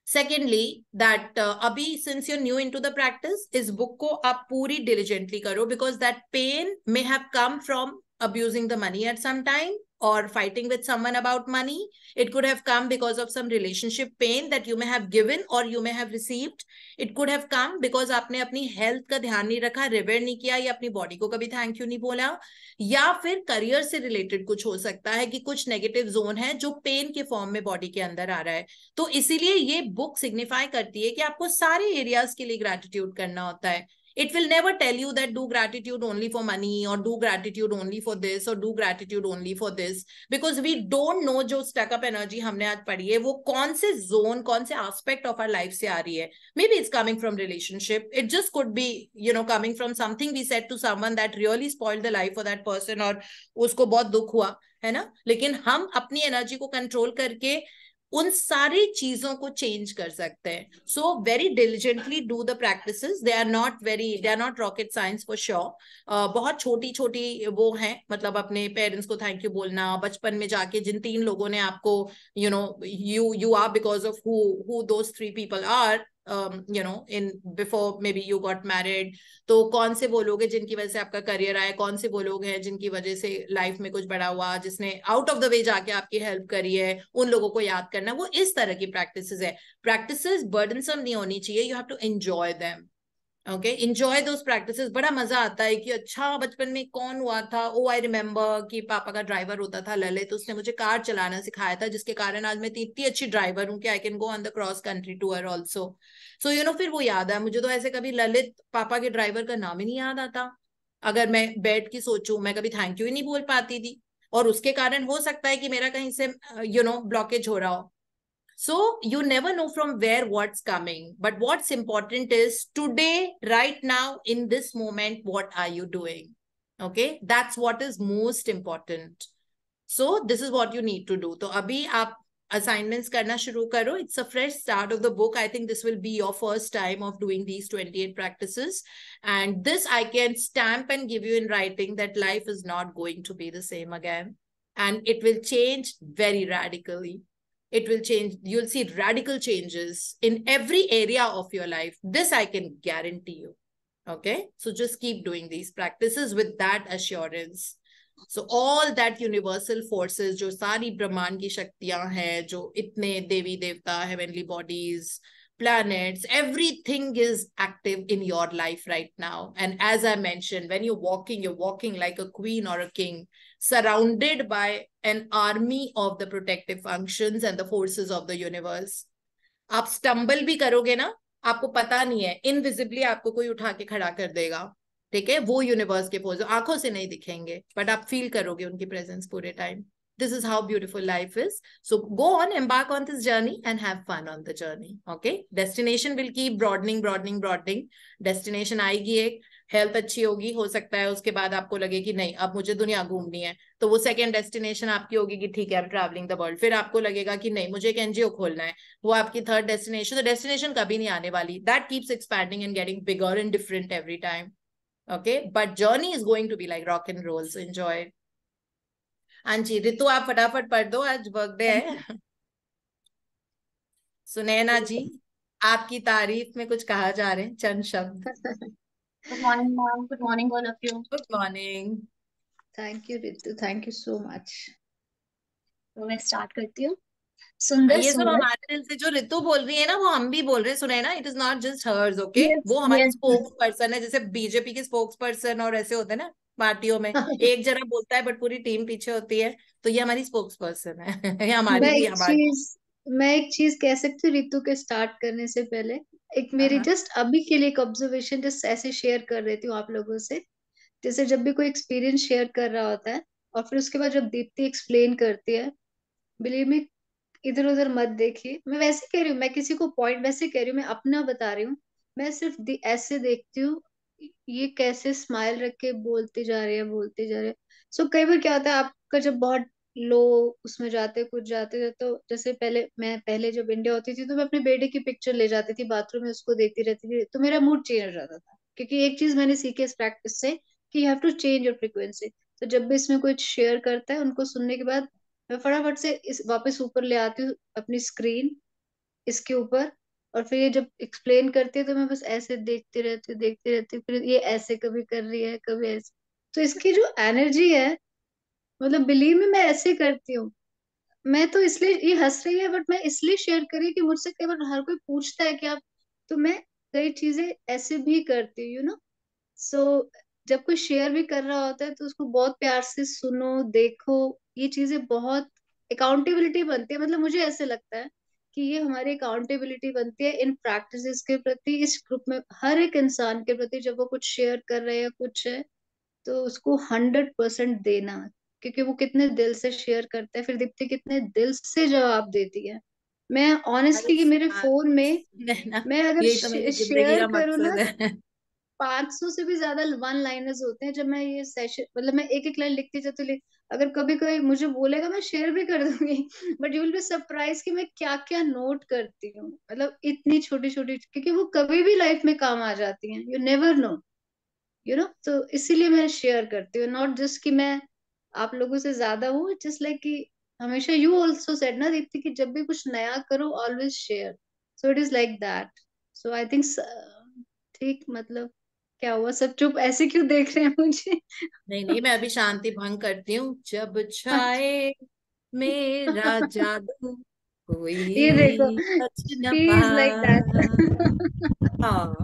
[SPEAKER 4] Secondly that अभी since you new into the practice, इस बुक को आप पूरी डिलिजेंटली करो, because that pain may have come from abusing the money at some time or fighting with someone about money. It could have come because of some relationship pain that you may have given or you may have received. It could have come because आपने अपनी health का ध्यान नहीं रखा, रिवेयर नहीं किया, या अपनी बॉडी को कभी थैंक यू नहीं बोला, या फिर करियर से रिलेटेड कुछ हो सकता है कि कुछ नेगेटिव जोन है जो पेन के फॉर्म में बॉडी के अंदर आ रहा है. तो इसीलिए ये बुक सिग्निफाई करती है कि आपको सारे एरियाज के लिए ग्रैटिट्यूड करना होता है. It will never tell you that do gratitude only for money or do gratitude only for this or do gratitude only for this, because we don't know जो stuck up energy हमने आज पढ़ी है वो कौन से zone, कौन से aspect of our life से आ रही है. Maybe it's coming from relationship, it just could be coming from something we said to someone that really spoiled the life for that person और उसको बहुत दुख हुआ है ना. लेकिन हम अपनी एनर्जी को कंट्रोल करके उन सारी चीजों को चेंज कर सकते हैं. So very diligently do the practices, they are not rocket science for sure. बहुत छोटी छोटी वो हैं, मतलब अपने पेरेंट्स को थैंक यू बोलना, बचपन में जाके जिन 3 लोगों ने आपको you are because of who those 3 people are, in before maybe you got married, तो कौन से वो लोग हैं जिनकी वजह से आपका करियर आया, कौन से वो लोग हैं जिनकी वजह से लाइफ में कुछ बड़ा हुआ, जिसने आउट ऑफ द वे जाके आपकी हेल्प करी है, उन लोगों को याद करना. वो इस तरह की प्रैक्टिसेस है. प्रैक्टिसेस बर्डनसम नहीं होनी चाहिए, you have to enjoy them. Okay, enjoy those practices. बड़ा मजा आता है कि अच्छा बचपन में कौन हुआ था, ओ आई रिमेम्बर कि पापा का ड्राइवर होता था ललित, तो उसने मुझे कार चलाना सिखाया था, जिसके कारण आज मैं इतनी अच्छी ड्राइवर हूँ कि I can go on the cross country tour also. So फिर वो याद है मुझे. तो ऐसे कभी ललित पापा के ड्राइवर का नाम ही नहीं याद आता. अगर मैं बैठ के सोचूं, मैं कभी थैंक यू ही नहीं बोल पाती थी, और उसके कारण हो सकता है कि मेरा कहीं से ब्लॉकेज हो रहा हो. So you never know from where what's coming, but what's important is today, right now, in this moment, what are you doing? Okay, that's what is most important. So this is what you need to do. So abhi aap assignments karna shuru karo. It's a fresh start of the book. I think this will be your first time of doing these 28 practices, and this I can stamp and give you in writing that life is not going to be the same again, and it will change very radically. It will change. You'll see radical changes in every area of your life. This I can guarantee you. Okay, so just keep doing these practices with that assurance. So all that universal forces, जो सारी ब्रह्मांड की शक्तियां हैं, जो इतने देवी देवता, heavenly bodies, planets, everything is active in your life right now. And as I mentioned, when you're walking like a queen or a king, surrounded by an army of the protective functions and the forces of the universe. आप stumble भी करोगे ना, आपको पता नहीं है, invisibly आपको कोई उठा के खड़ा कर देगा. ठीक है, वो यूनिवर्स के फोर्स आंखों से नहीं दिखेंगे, बट आप फील करोगे उनकी प्रेजेंस पूरे time. This is how beautiful life is. So go on, embark on this journey and have fun on the journey. Okay, destination will keep broadening. Destination आएगी एक, हेल्थ अच्छी होगी, हो सकता है उसके बाद आपको लगे कि नहीं अब मुझे दुनिया घूमनी है, तो वो सेकंड डेस्टिनेशन आपकी होगी कि ठीक है I am travelling the world. फिर आपको लगेगा कि नहीं मुझे एक एनजीओ खोलना है, वो आपकी थर्ड डेस्टिनेशन. तो डेस्टिनेशन कभी नहीं आने वाली. That keeps expanding and getting bigger and different every time. Okay, but journey is going to be like rock and roll. So enjoy. हाँ जी, रितु आप फटाफट पढ़ दो, आज बर्थडे है. सुनैना जी, आपकी तारीफ में कुछ कहा जा रहे हैं, चंद शब्द.
[SPEAKER 10] Good morning, ma'am. Good morning, all of you.
[SPEAKER 4] Good morning.
[SPEAKER 2] Thank you Ritu, thank you so much.
[SPEAKER 10] तो मैं स्टार्ट करती हूँ. सुंदर
[SPEAKER 4] ये सब
[SPEAKER 10] सूरज.
[SPEAKER 4] हमारे दिल से जो रितु बोल रही है ना, वो हम भी बोल रहे हैं. सुने ना, it is not just hers. Okay,
[SPEAKER 10] Yes,
[SPEAKER 4] वो हमारी
[SPEAKER 10] yes.
[SPEAKER 4] स्पोक्स पर्सन है, जैसे बीजेपी के स्पोक्स पर्सन और ऐसे होते हैं ना पार्टियों में, एक जना बोलता है बट पूरी टीम पीछे होती है. तो ये हमारी स्पोक्स पर्सन है. ये हमारी भी हमारी.
[SPEAKER 2] मैं एक चीज कह सकती हूँ रितु के स्टार्ट करने से पहले. एक मेरी जस्ट अभी के लिए एक ऑब्जर्वेशन जस्ट ऐसे शेयर कर देती हूँ आप लोगों से. जैसे जब भी कोई एक्सपीरियंस शेयर कर रहा होता है और फिर उसके बाद जब दीप्ति एक्सप्लेन करती है, बिलीव मी, इधर उधर मत देखिए. मैं वैसे कह रही हूँ, मैं किसी को पॉइंट वैसे कह रही हूँ, मैं अपना बता रही हूँ. मैं सिर्फ ऐसे देखती हूँ ये कैसे स्माइल रख के बोलते जा रहे हैं, बोलते जा रहे हैं. सो कई बार क्या होता है आपका जब बहुत लो उसमें जाते कुछ जाते, तो जैसे पहले जब इंडिया होती थी तो मैं अपने बेटे की पिक्चर ले जाती थी बाथरूम में, उसको देखती रहती थी तो मेरा मूड चेंज हो जाता था. क्योंकि एक चीज मैंने सीखी इस प्रैक्टिस से कि you have to change your frequency. तो जब भी इसमें कोई शेयर करता है, उनको सुनने के बाद मैं फटाफट से इस वापस ऊपर ले आती हूँ अपनी स्क्रीन इसके ऊपर, और फिर ये जब एक्सप्लेन करती है तो मैं बस ऐसे देखती रहती हूँ, फिर ये ऐसे कभी कर रही है कभी ऐसे। तो इसकी जो एनर्जी है, मतलब बिलीव में, मैं ऐसे करती हूँ। मैं तो इसलिए, ये हंस रही है बट मैं इसलिए शेयर करी कि मुझसे कई बार हर कोई पूछता है कि आप, तो मैं कई चीजें ऐसे भी करती हूँ, सो जब कोई शेयर भी कर रहा होता है तो उसको बहुत प्यार से सुनो, देखो। ये चीजें बहुत अकाउंटेबिलिटी बनती है, मतलब मुझे ऐसे लगता है कि ये हमारी अकाउंटेबिलिटी बनती है इन प्रैक्टिसेस के प्रति, इस ग्रुप में हर एक इंसान के प्रति। जब वो कुछ शेयर कर रहे हैं कुछ है, तो उसको 100% देना, क्योंकि वो कितने दिल से शेयर करते हैं, फिर दीप्ति कितने दिल से जवाब देती है। मैं ऑनेस्टली कि मेरे फोन में
[SPEAKER 4] नैना,
[SPEAKER 2] मैं अगर
[SPEAKER 4] यही तो मेरी जिंदगी
[SPEAKER 2] शेयर
[SPEAKER 4] का
[SPEAKER 2] करूँ ना,
[SPEAKER 4] मकसद है।
[SPEAKER 2] 500 से भी ज्यादा वन लाइनर्स होते हैं। जब मैं ये सेशन, मतलब मैं एक एक लाइन लिखती जाती हूँ, अगर कभी कोई मुझे बोलेगा मैं शेयर भी कर दूंगी, but you will be surprise कि मैं क्या क्या नोट करती हूँ, मतलब इतनी छोटी छोटी, क्योंकि वो कभी भी लाइफ में काम आ जाती हैं, यू नेवर नो, तो इसीलिए मैं शेयर करती हूँ। नॉट जस्ट कि मैं आप लोगों से ज्यादा हूँ, जस्ट लाइक कि हमेशा यू ऑल्सो सेड ना दीप्ति कि जब भी कुछ नया करो always share, so it is like that. So I think ठीक, मतलब क्या हुआ, सब चुप ऐसे क्यों देख रहे हैं मुझे?
[SPEAKER 4] नहीं नहीं, मैं अभी शांति भंग करती हूँ। जब
[SPEAKER 2] अच्छा।
[SPEAKER 4] छाए मेरा जादू
[SPEAKER 2] ये देखो,
[SPEAKER 4] कोई बच न
[SPEAKER 2] शी इज लाइक
[SPEAKER 4] पाए।
[SPEAKER 2] दैट।
[SPEAKER 4] हाँ।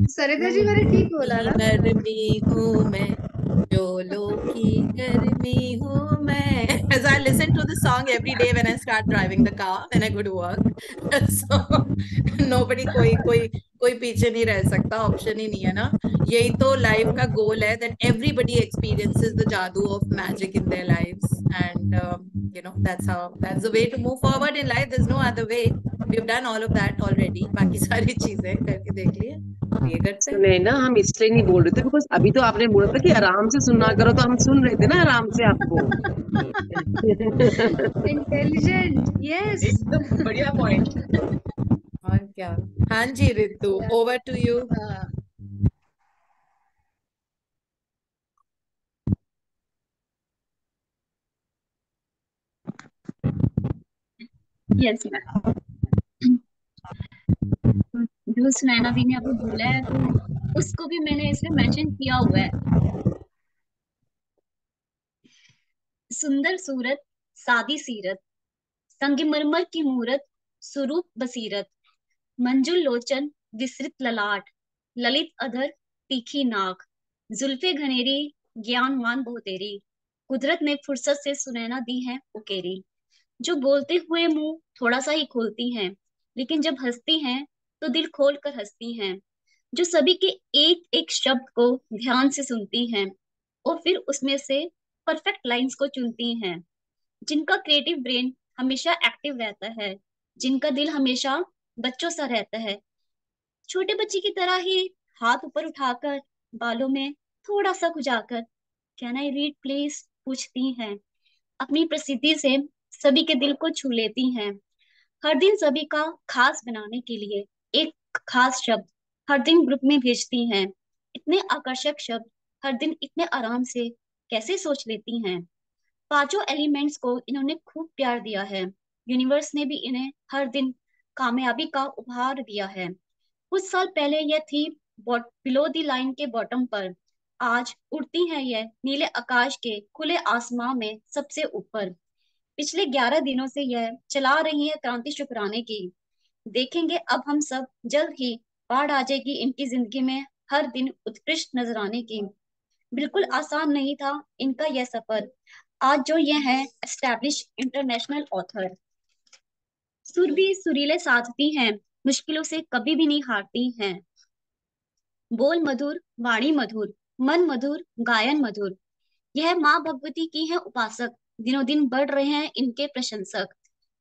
[SPEAKER 2] सरिता जी मैंने
[SPEAKER 4] फूलों
[SPEAKER 2] ठीक बोला
[SPEAKER 4] की
[SPEAKER 2] ना?
[SPEAKER 4] नरमी हूँ मैं, शोलों की गर्मी हूँ मैं। As I listen to this song every day when I start driving the car, when I go to work. So nobody, कोई कोई कोई पीछे नहीं रह सकता, ऑप्शन ही नहीं है ना। यही तो लाइफ का गोल है, that everybody experiences the जादू of magic in their lives, and that's the way to move forward in life. There's no other way. We've done all of that already. बाकी सारी चीजें करके देख लिए, ये करते हैं।
[SPEAKER 3] सुने ना, हम इसलिए नहीं बोल रहे थे बिकॉज अभी तो आपने बोला था कि आराम से सुनना करो, तो हम सुन रहे थे ना आराम से आपको।
[SPEAKER 2] Intelligent, yes.
[SPEAKER 9] एकदम बढ़िया पॉइंट।
[SPEAKER 4] और क्या। हाँ जी Ritu, over to you.
[SPEAKER 10] Yes ma'am, जो सुनैना दी ने अभी बोला है तो उसको भी मैंने इसमें मेंशन किया हुआ है। सुंदर सूरत, सादी सीरत, संगमरमर की मूरत, सुरूप बसीरत, मंजुल लोचन, विस्तृत ललाट, ललित अधर, तीखी नाक, जुल्फे घनेरी, ज्ञानवान बहुतेरी, कुदरत ने फुर्सत से सुनैना दी है उकेरी, जो बोलते हुए मुंह थोड़ा सा ही खोलती हैं, लेकिन जब हंसती हैं तो दिल खोल कर हंसती हैं, जो सभी के एक एक शब्द को ध्यान से सुनती हैं और फिर उसमें से परफेक्ट लाइंस को चुनती हैं, जिनका क्रिएटिव ब्रेन हमेशा एक्टिव रहता है, जिनका दिल हमेशा बच्चों सा रहता है, छोटे बच्चे की तरह ही हाथ ऊपर उठाकर, बालों में थोड़ा सा खुजाकर, कैन आई रीड प्लीज पूछती हैं, अपनी प्रसिद्धि से सभी के दिल को छू लेती हैं, हर दिन सभी का खास बनाने के लिए एक खास शब्द हर दिन ग्रुप में भेजती हैं, इतने आकर्षक शब्द हर दिन इतने आराम से कैसे सोच लेती हैं, पांचों एलिमेंट्स को इन्होंने खूब प्यार दिया है, यूनिवर्स ने भी इन्हें हर दिन कामयाबी का उपहार दिया है, कुछ साल पहले यह थी बिलो द लाइन के बॉटम पर, आज उड़ती हैं यह नीले आकाश के खुले आसमां में सबसे ऊपर, पिछले 11 दिनों से यह चला रही है क्रांति शुक्राने की, देखेंगे अब हम सब जल्द ही बाढ़ आ जाएगी इनकी जिंदगी में हर दिन उत्कृष्ट नजर आने की, बिल्कुल आसान नहीं था इनका यह सफर, आज जो ये है एस्टैब्लिश इंटरनेशनल ऑथर, सुर भी सुरीले साधती हैं, मुश्किलों से कभी भी नहीं हारती हैं, बोल मधुर, वाणी मधुर, मन मधुर, गायन मधुर, यह माँ भगवती की है उपासक, दिनों दिन बढ़ रहे हैं इनके प्रशंसक,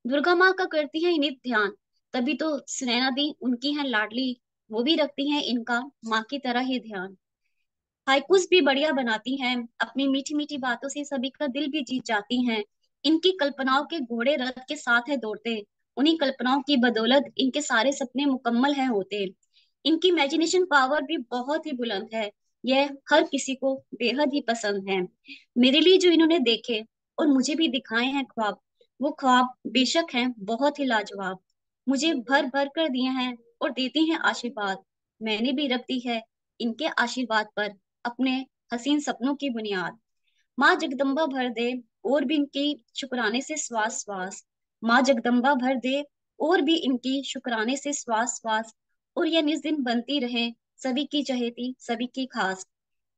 [SPEAKER 10] दुर्गा माँ का करती है इन्हें ध्यान, तभी तो सुनैना दी उनकी है लाडली, वो भी रखती हैं इनका माँ की तरह ही ध्यान, हाइकूस भी बढ़िया बनाती हैं, अपनी मीठी मीठी बातों से सभी का दिल भी जीत जाती हैं, इनकी कल्पनाओं के घोड़े रथ के साथ है दौड़ते, उन्हीं कल्पनाओं की बदौलत इनके सारे सपने मुकम्मल है होते, इनकी इमेजिनेशन पावर भी बहुत ही बुलंद है। यह हर किसी को बेहद ही पसंद है। मेरे लिए जो इन्होंने देखे और मुझे भी दिखाए हैं ख्वाब, वो ख्वाब बेशक हैं बहुत ही लाजवाब। मुझे भर भर कर दिए हैं और देती हैं आशीर्वाद। मैंने भी रख दी है इनके आशीर्वाद पर अपने हसीन सपनों की बुनियाद। माँ जगदम्बा भर दे और भी इनकी शुक्राने से श्वास श्वास। माँ जगदम्बा भर दे और भी इनकी शुक्राने से श्वास श्वास। और यह निस दिन बनती रहे सभी की चहेती सभी की खास।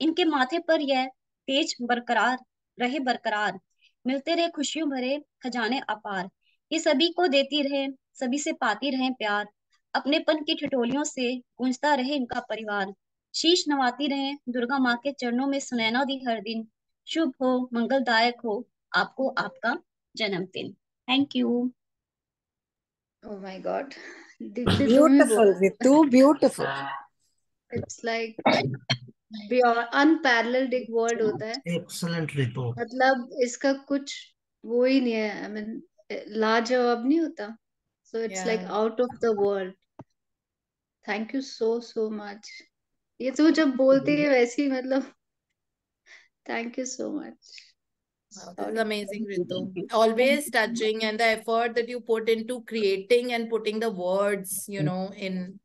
[SPEAKER 10] इनके माथे पर यह तेज बरकरार रहे बरकरार। मिलते रहे खुशियों भरे खजाने अपार। ये सभी को देती रहे सभी से पाती रहे प्यार। अपनेपन की ठिठोलियों से गूंजता रहे इनका परिवार। शीश नवाती रहे दुर्गा माँ के चरणों में सुनैना दी हर दिन। शुभ हो मंगलदायक हो आपको आपका जन्मदिन। Thank you.
[SPEAKER 2] Oh my God. Deepti तुम ही
[SPEAKER 7] Beautiful,
[SPEAKER 2] बोलो।
[SPEAKER 7] Ritu, beautiful.
[SPEAKER 2] It's like beyond unparalleled एक वर्ड होता है।
[SPEAKER 11] Excellent, Ritu.
[SPEAKER 2] मतलब इसका कुछ वो ही नहीं है। I mean, लाजवाब नहीं होता। So it's like
[SPEAKER 4] Yeah.
[SPEAKER 2] out of the world. Thank you so much. ये तो जब बोलते हैं वैसे ही मतलब thank you so much.
[SPEAKER 4] Wow, this is
[SPEAKER 2] Sorry.
[SPEAKER 4] amazing, Ritu. Always touching, and the effort that you put into creating and putting the words, in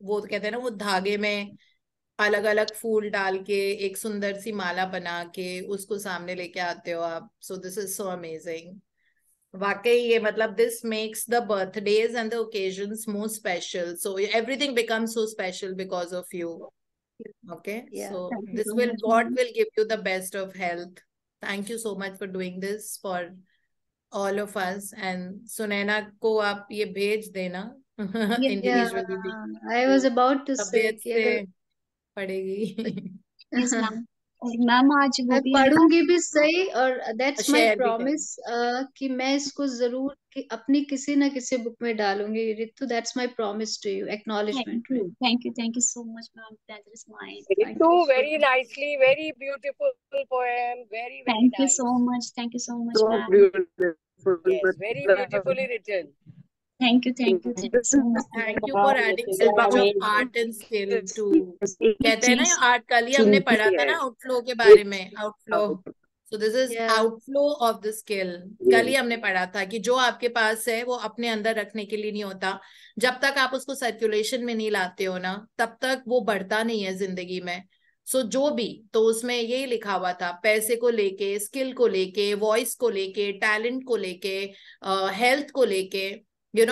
[SPEAKER 4] वो तो कहते हैं ना, वो धागे में अलग अलग फूल डाल के एक सुंदर सी माला बना के उसको सामने लेके आते हो आप. So this is so amazing. वाकई ये मतलब this makes the birthdays and the occasions more special. So everything becomes so special because of you. Okay,
[SPEAKER 2] Yeah.
[SPEAKER 4] so
[SPEAKER 10] Thank you
[SPEAKER 4] this
[SPEAKER 10] so
[SPEAKER 4] will,
[SPEAKER 10] much,
[SPEAKER 4] God
[SPEAKER 10] ma'am.
[SPEAKER 4] will give you the best of health. Thank you so much for doing this for all of us. And Sunaina को आप ये भेज देना
[SPEAKER 2] Yeah.
[SPEAKER 4] individually भी,
[SPEAKER 2] I was
[SPEAKER 4] वो
[SPEAKER 2] about to say
[SPEAKER 4] तबीयत
[SPEAKER 2] कि
[SPEAKER 4] से
[SPEAKER 2] अगर
[SPEAKER 4] पड़ेगी.
[SPEAKER 10] Yes ma'am. और मैम आज वो
[SPEAKER 2] मैं
[SPEAKER 10] भी है ना।
[SPEAKER 2] पढ़ूंगी भी सही और दैट्स माय
[SPEAKER 4] शेयर भी
[SPEAKER 2] प्रॉमिस
[SPEAKER 4] करेंगे.
[SPEAKER 2] कि मैं इसको जरूर अपनी किसी ना किसी बुक में डालूंगी Ritu. That's my promise to you acknowledgement में।
[SPEAKER 10] Thank you so much ma'am. Pleasure is mine.
[SPEAKER 2] Thank you
[SPEAKER 5] Ritu,
[SPEAKER 2] so
[SPEAKER 5] very nicely, very beautiful poem, very, very
[SPEAKER 10] thank you
[SPEAKER 5] nice.
[SPEAKER 10] So much. Thank you so much
[SPEAKER 3] So
[SPEAKER 10] ma'am.
[SPEAKER 3] beautiful.
[SPEAKER 5] Yes, very beautifully written.
[SPEAKER 10] Thank you so much.
[SPEAKER 4] Thank you for adding so much of art and skill to, कहते हैं ना,
[SPEAKER 10] चीज
[SPEAKER 4] art कल ही हमने
[SPEAKER 3] सुनती
[SPEAKER 4] पढ़ा था
[SPEAKER 3] है
[SPEAKER 4] ना आउटफ्लो के बारे में. आउटफ्लो, सो दिस इज
[SPEAKER 2] या
[SPEAKER 4] आउटफ्लो ऑफ द स्किल. कल ही हमने पढ़ा था कि जो आपके पास है वो अपने अंदर रखने के लिए नहीं होता. जब तक आप उसको सर्कुलेशन में नहीं लाते हो ना, तब तक वो बढ़ता नहीं है जिंदगी में. सो जो भी, तो उसमें यही लिखा हुआ था, पैसे को लेके, स्किल को लेके, वॉइस को लेके, टैलेंट को लेके, हेल्थ को लेके,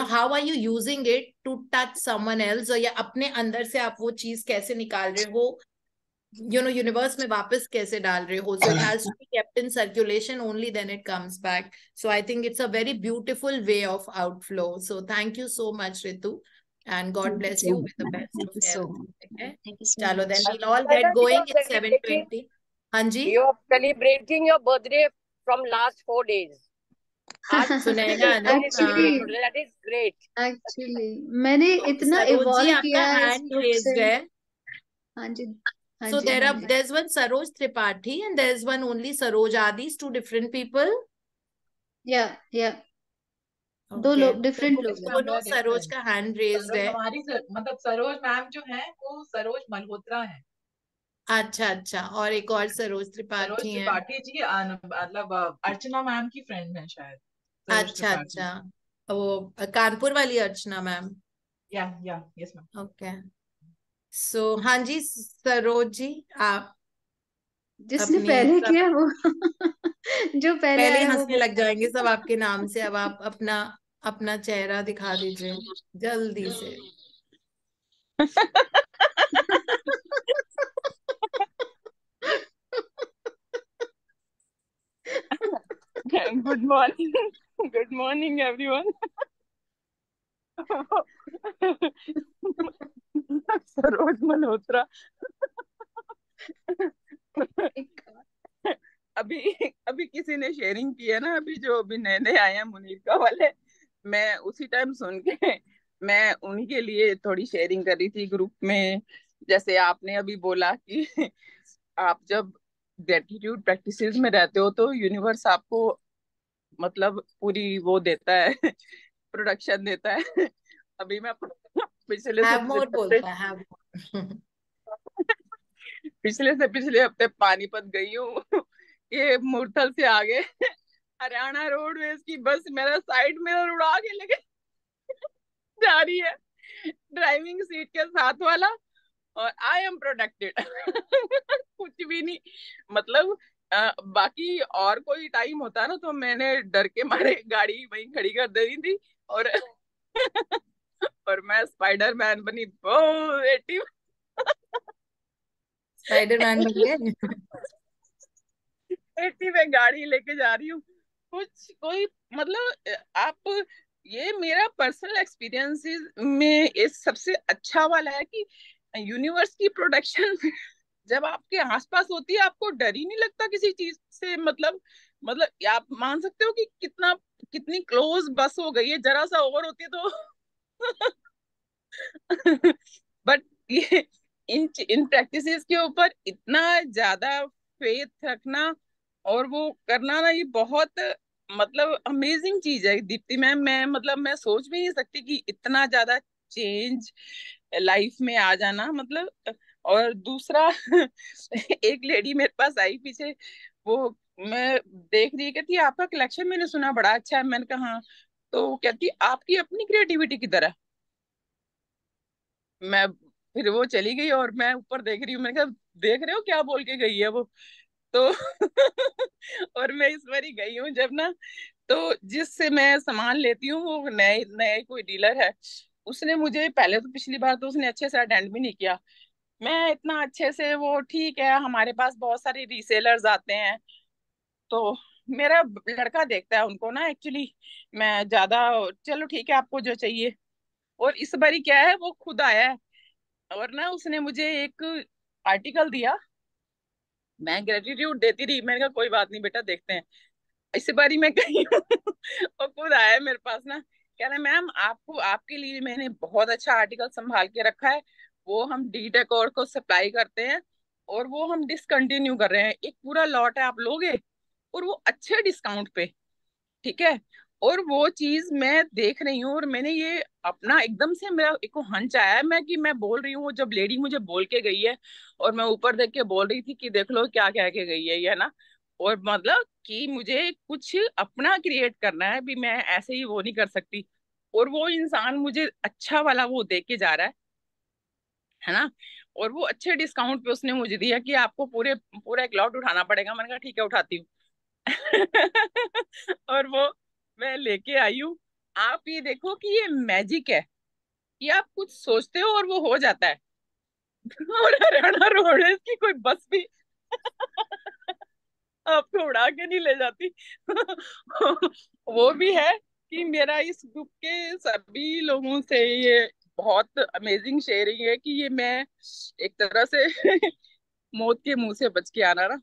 [SPEAKER 4] how are you using it to touch someone else, और या अपने अंदर से आप वो चीज कैसे निकाल रहे हो, यूनिवर्स में वापस कैसे डाल रहे हो. So it has to be kept in circulation, only then it comes back. So I think it's a very beautiful way of outflow. So thank you so much Ritu, and God bless you with the best
[SPEAKER 10] thank
[SPEAKER 4] of
[SPEAKER 10] you so
[SPEAKER 4] health.
[SPEAKER 10] Much.
[SPEAKER 4] Okay,
[SPEAKER 10] thank you so
[SPEAKER 4] chalo, then
[SPEAKER 10] much.
[SPEAKER 4] we'll all get
[SPEAKER 5] You
[SPEAKER 4] going.
[SPEAKER 5] are
[SPEAKER 4] It's
[SPEAKER 5] celebrating,
[SPEAKER 4] 7:20. हाँ जी,
[SPEAKER 5] you are celebrating your birthday from last 4 days. आज
[SPEAKER 4] सुनैना ना.
[SPEAKER 2] Actually
[SPEAKER 4] हाँ,
[SPEAKER 5] that is great.
[SPEAKER 2] Actually मैंने
[SPEAKER 4] तो
[SPEAKER 2] इतना
[SPEAKER 4] Saroj ji,
[SPEAKER 2] evolve
[SPEAKER 4] आपका
[SPEAKER 2] किया है इस
[SPEAKER 4] हैंड
[SPEAKER 2] ग्रुप से।
[SPEAKER 4] रेज्ड है.
[SPEAKER 2] हाँ जी हाँ
[SPEAKER 4] So
[SPEAKER 2] जी हाँ जी।
[SPEAKER 4] there's one Saroj Tripathi and there's one only Saroj. Are these two different people?
[SPEAKER 2] या दो
[SPEAKER 4] Okay.
[SPEAKER 2] लोग डिफरेंट लोग हैं।
[SPEAKER 4] दोनों सरोज का हैंड रेज्ड है.
[SPEAKER 12] हमारी मतलब सरोज मैम जो है वो सरोज मल्होत्रा है।
[SPEAKER 4] अच्छा अच्छा, और एक और सरोज
[SPEAKER 12] सरोज
[SPEAKER 4] त्रिपाठी है.
[SPEAKER 12] त्रिपाठी जी मतलब अर्चना मैम की फ्रेंड है शायद। सरोज
[SPEAKER 4] अच्छा
[SPEAKER 12] त्रिपाठी।
[SPEAKER 4] अच्छा, वो कानपुर वाली अर्चना मैम.
[SPEAKER 12] या यस मैम।
[SPEAKER 4] ओके. सो हाँ जी सरोज जी, आप
[SPEAKER 2] जिसने
[SPEAKER 4] अपनी
[SPEAKER 2] पहले
[SPEAKER 4] सब
[SPEAKER 2] किया वो जो पहले
[SPEAKER 4] पहले
[SPEAKER 2] आया वो
[SPEAKER 4] हंसने लग जाएंगे सब आपके नाम से. अब आप अपना अपना चेहरा दिखा दीजिए जल्दी से.
[SPEAKER 9] Good morning. Good morning, everyone. Saroj Malhotra. अभी अभी किसी ने शेयरिंग की है ना, अभी जो अभी नए नए आए हैं मुनीरका वाले, मैं उसी टाइम सुन के मैं उन्हीं के लिए थोड़ी शेयरिंग कर रही थी ग्रुप में. जैसे आपने अभी बोला कि आप जब ग्रेटिट्यूड प्रैक्टिसेस में रहते हो तो यूनिवर्स आपको मतलब पूरी वो देता है प्रोडक्शन देता है. अभी मैं पिछले
[SPEAKER 4] हैव
[SPEAKER 9] सबसे
[SPEAKER 4] मोर
[SPEAKER 9] पहले
[SPEAKER 4] बोलता है, हैव मोर.
[SPEAKER 11] पिछले से पिछले हफ्ते पानीपत गई हूँ। ये मुरथल से आगे हरियाणा रोडवेज की बस मेरा साइड मिरर उड़ा के लेके जा रही है, ड्राइविंग सीट के साथ वाला, और आई एम प्रोटेक्टेड। कुछ भी नहीं, मतलब बाकी और कोई टाइम होता ना तो मैंने डर के मारे गाड़ी वहीं खड़ी कर देनी थी, और और मैं स्पाइडरमैन बनी, वो 80
[SPEAKER 4] स्पाइडरमैन बन गए।
[SPEAKER 11] 80 में गाड़ी लेके जा रही हूँ। कुछ कोई मतलब आप, ये मेरा पर्सनल एक्सपीरियंस में इस सबसे अच्छा वाला है कि यूनिवर्स की प्रोटेक्शन जब आपके आसपास होती है आपको डर ही नहीं लगता किसी चीज से। मतलब आप मान सकते हो कि कितनी क्लोज बस हो गई है, जरा सा ओवर होती है तो बट ये इन प्रैक्टिसेस के ऊपर इतना ज्यादा फेथ रखना और वो करना ना, ये बहुत मतलब अमेजिंग चीज है दीप्ति मैम। मैं सोच भी नहीं सकती कि इतना ज्यादा चेंज लाइफ में आ जाना, मतलब। और दूसरा एक लेडी मेरे पास आई पीछे, वो मैं देख रही कहती आपका कलेक्शन मैंने सुना बड़ा अच्छा है। मैंने कहा हाँ। तो वो कहती आपकी अपनी क्रिएटिविटी की तरह। मैं फिर वो चली गई और मैं ऊपर देख रही हूँ, मैंने कहा देख रहे हो क्या बोल के गई है वो। तो और मैं इस बार ही गई हूँ जब ना, तो जिससे मैं सामान लेती हूँ वो नए नए कोई डीलर है। उसने मुझे पहले तो पिछली बार तो उसने अच्छे से अटेंड भी नहीं किया। मैं इतना अच्छे से, वो ठीक है हमारे पास बहुत सारे रीसेलर्स आते हैं, तो मेरा लड़का देखता है उनको ना एक्चुअली। मैं ज्यादा, चलो ठीक है आपको जो चाहिए। और इस बारी क्या है, वो खुद आया है और ना उसने मुझे एक आर्टिकल दिया। मैं ग्रेटिट्यूड देती रही, मैंने कहा कोई बात नहीं बेटा देखते हैं। इस बारी मैं गई हूँ और खुद आया है मेरे पास ना, कह रहे मैम आपको, आपके लिए मैंने बहुत अच्छा आर्टिकल संभाल के रखा है। वो हम डी डेकोर को सप्लाई करते हैं और वो हम डिसकंटिन्यू कर रहे हैं, एक पूरा लॉट है आप लोगे, और वो अच्छे डिस्काउंट पे, ठीक है। और वो चीज मैं देख रही हूँ और मैंने ये अपना एकदम से मेरा एक हंच आया है, मैं बोल रही हूँ, वो जब लेडी मुझे बोल के गई है और मैं ऊपर देख के बोल रही थी कि देख लो क्या कह के गई है ये ना। और मतलब कि मुझे कुछ अपना क्रिएट करना है भी, मैं ऐसे ही वो नहीं कर सकती। और वो इंसान मुझे अच्छा वाला वो दे के जा रहा है ना। और वो अच्छे डिस्काउंट पे उसने मुझे दिया कि आपको पूरा एक लॉट उठाना पड़ेगा। मैंने कहा ठीक है उठाती हूँ। और वो मैं लेके आई हूँ। आप ये देखो कि ये मैजिक है कि आप कुछ सोचते हो और वो हो जाता है। और हरियाणा रोड की कोई बस भी आपको उड़ा के नहीं ले जाती। वो भी है कि मेरा इस ग्रुप के सभी लोगों से ये बहुत अमेजिंग शेयरिंग है कि ये मैं एक तरह से मौत के मुंह से बच के आना ना।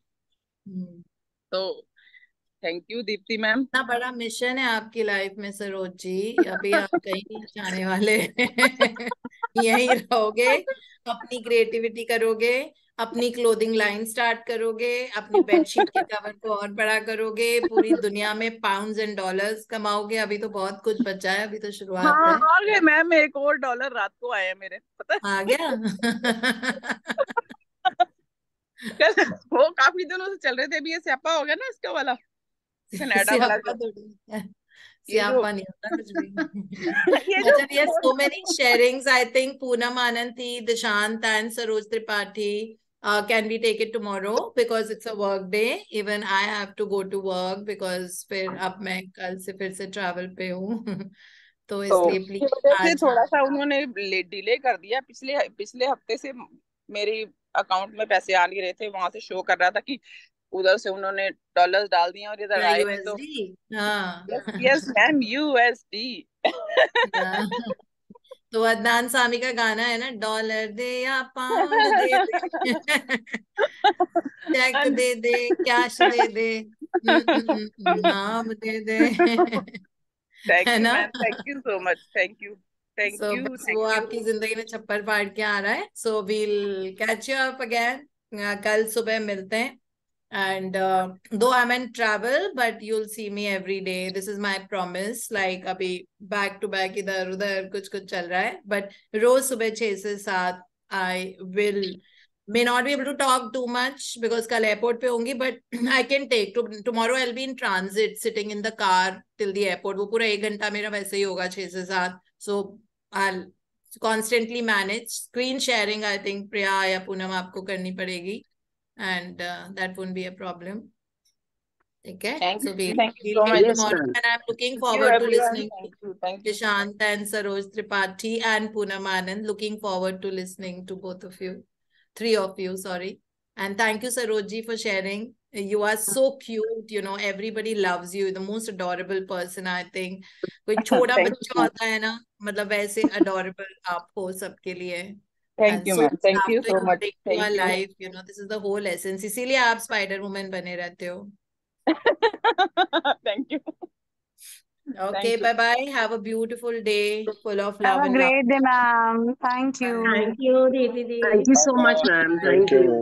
[SPEAKER 11] तो थैंक यू दीप्ति मैम।
[SPEAKER 4] इतना बड़ा मिशन है आपकी लाइफ में सरोज जी, अभी आप कहीं नहीं जाने वाले। यहीं रहोगे, अपनी क्रिएटिविटी करोगे, अपनी क्लोथिंग लाइन स्टार्ट करोगे, अपनी बेडशीट के कवर को और बड़ा करोगे, पूरी दुनिया में पाउंड्स एंड डॉलर्स कमाओगे। अभी तो बहुत कुछ बचा है, अभी तो शुरुआत
[SPEAKER 11] हाँ
[SPEAKER 4] है।
[SPEAKER 11] आ गए मैम, एक और डॉलर रात को आया मेरे, पता है।
[SPEAKER 4] आ गया।
[SPEAKER 11] वो काफी दिनों से चल रहे थे, अभी ये स्यापा हो गया ना इसका वाला, कनाडा वाला
[SPEAKER 4] सियापा
[SPEAKER 11] जो,
[SPEAKER 4] थोड़ी है,
[SPEAKER 11] ये जो
[SPEAKER 4] सियापा नहीं होता कुछ भी।
[SPEAKER 11] ये जो
[SPEAKER 4] अच्छा, we have so many sharings. I think Poonam Ananti, Dishant and Saroj Tripathi. Can we take it tomorrow because it's a work day? Even I have to go to work because फिर अब मैं कल से फिर से travel पे हूँ। तो
[SPEAKER 11] तो
[SPEAKER 4] इसलिए
[SPEAKER 11] इसकी
[SPEAKER 4] प्लीज
[SPEAKER 11] वजह से
[SPEAKER 4] आज।
[SPEAKER 11] थोड़ा सा उन्होंने डिले कर दिया। पिछले पिछले हफ्ते से मेरी अकाउंट में पैसे आ नहीं रहे थे, वहां से शो कर रहा था कि उधर से उन्होंने डॉलर्स डाल दिए और इधर आए नहीं। तो
[SPEAKER 4] USD। हाँ।
[SPEAKER 11] Yes yes ma'am, USD.
[SPEAKER 4] हाँ। तो अदनान सामी का गाना है ना, डॉलर दे या पाउंड दे दे, चेक दे दे, कैश दे दे, नाम दे दे।
[SPEAKER 11] थैंक
[SPEAKER 4] है
[SPEAKER 11] यू
[SPEAKER 4] ना।
[SPEAKER 11] Ma'am, thank you so much, thank you, thank
[SPEAKER 4] so
[SPEAKER 11] you,
[SPEAKER 4] बस वो
[SPEAKER 11] थैंक यू।
[SPEAKER 4] आपकी जिंदगी में छप्पर फाड़ के आ रहा है। So we'll catch you up again, कल सुबह मिलते हैं। And though I'm in travel, but you'll see me every day. This is my promise. Like अभी back to back इधर उधर कुछ कुछ चल रहा है, but रोज सुबह 6 से 7 I may not be able to talk too much because kal airport pe hongi, but I can take tomorrow I'll be in transit, sitting in the car till the airport. वो पूरा 1 घंटा मेरा वैसे ही होगा 6 से 7. So I'll constantly manage. Screen sharing I think Priya या पूनम आपको करनी पड़ेगी, and that won't be a problem. Okay, so we'll
[SPEAKER 11] thank you
[SPEAKER 4] meet
[SPEAKER 11] so much.
[SPEAKER 3] Yes,
[SPEAKER 4] tomorrow,
[SPEAKER 3] ma'am.
[SPEAKER 4] and I'm looking
[SPEAKER 11] Thank you,
[SPEAKER 4] forward to
[SPEAKER 11] everyone.
[SPEAKER 4] listening
[SPEAKER 11] Thank
[SPEAKER 4] to
[SPEAKER 11] you. Thank you.
[SPEAKER 4] Dishant and Saroj Tripathi and Poonam Anand. Looking forward to listening to both of you, 3 of you, sorry. And thank you, Sarojji, for sharing. You are so cute, you know, everybody loves you. The most adorable person, I think. कोई छोटा
[SPEAKER 11] Thank you,
[SPEAKER 4] बच्चा
[SPEAKER 11] ma'am.
[SPEAKER 4] होता है ना, मतलब वैसे adorable आप हो सबके लिए.
[SPEAKER 11] Thank
[SPEAKER 4] And
[SPEAKER 11] you,
[SPEAKER 4] so
[SPEAKER 11] ma'am. Thank you so much.
[SPEAKER 4] bring to
[SPEAKER 11] Thank
[SPEAKER 4] our
[SPEAKER 11] you.
[SPEAKER 4] life, you know, this is the whole essence. इसीलिए आप Spider Woman बने रहते हो.
[SPEAKER 11] Thank you.
[SPEAKER 4] Okay,
[SPEAKER 11] Thank you.
[SPEAKER 4] bye-bye. Have a beautiful day full of
[SPEAKER 6] Have
[SPEAKER 4] love
[SPEAKER 6] a
[SPEAKER 4] and
[SPEAKER 6] great day, ma'am. Thank you.
[SPEAKER 10] Thank you, Deepti.
[SPEAKER 3] Thank you so much, ma'am. Thank you.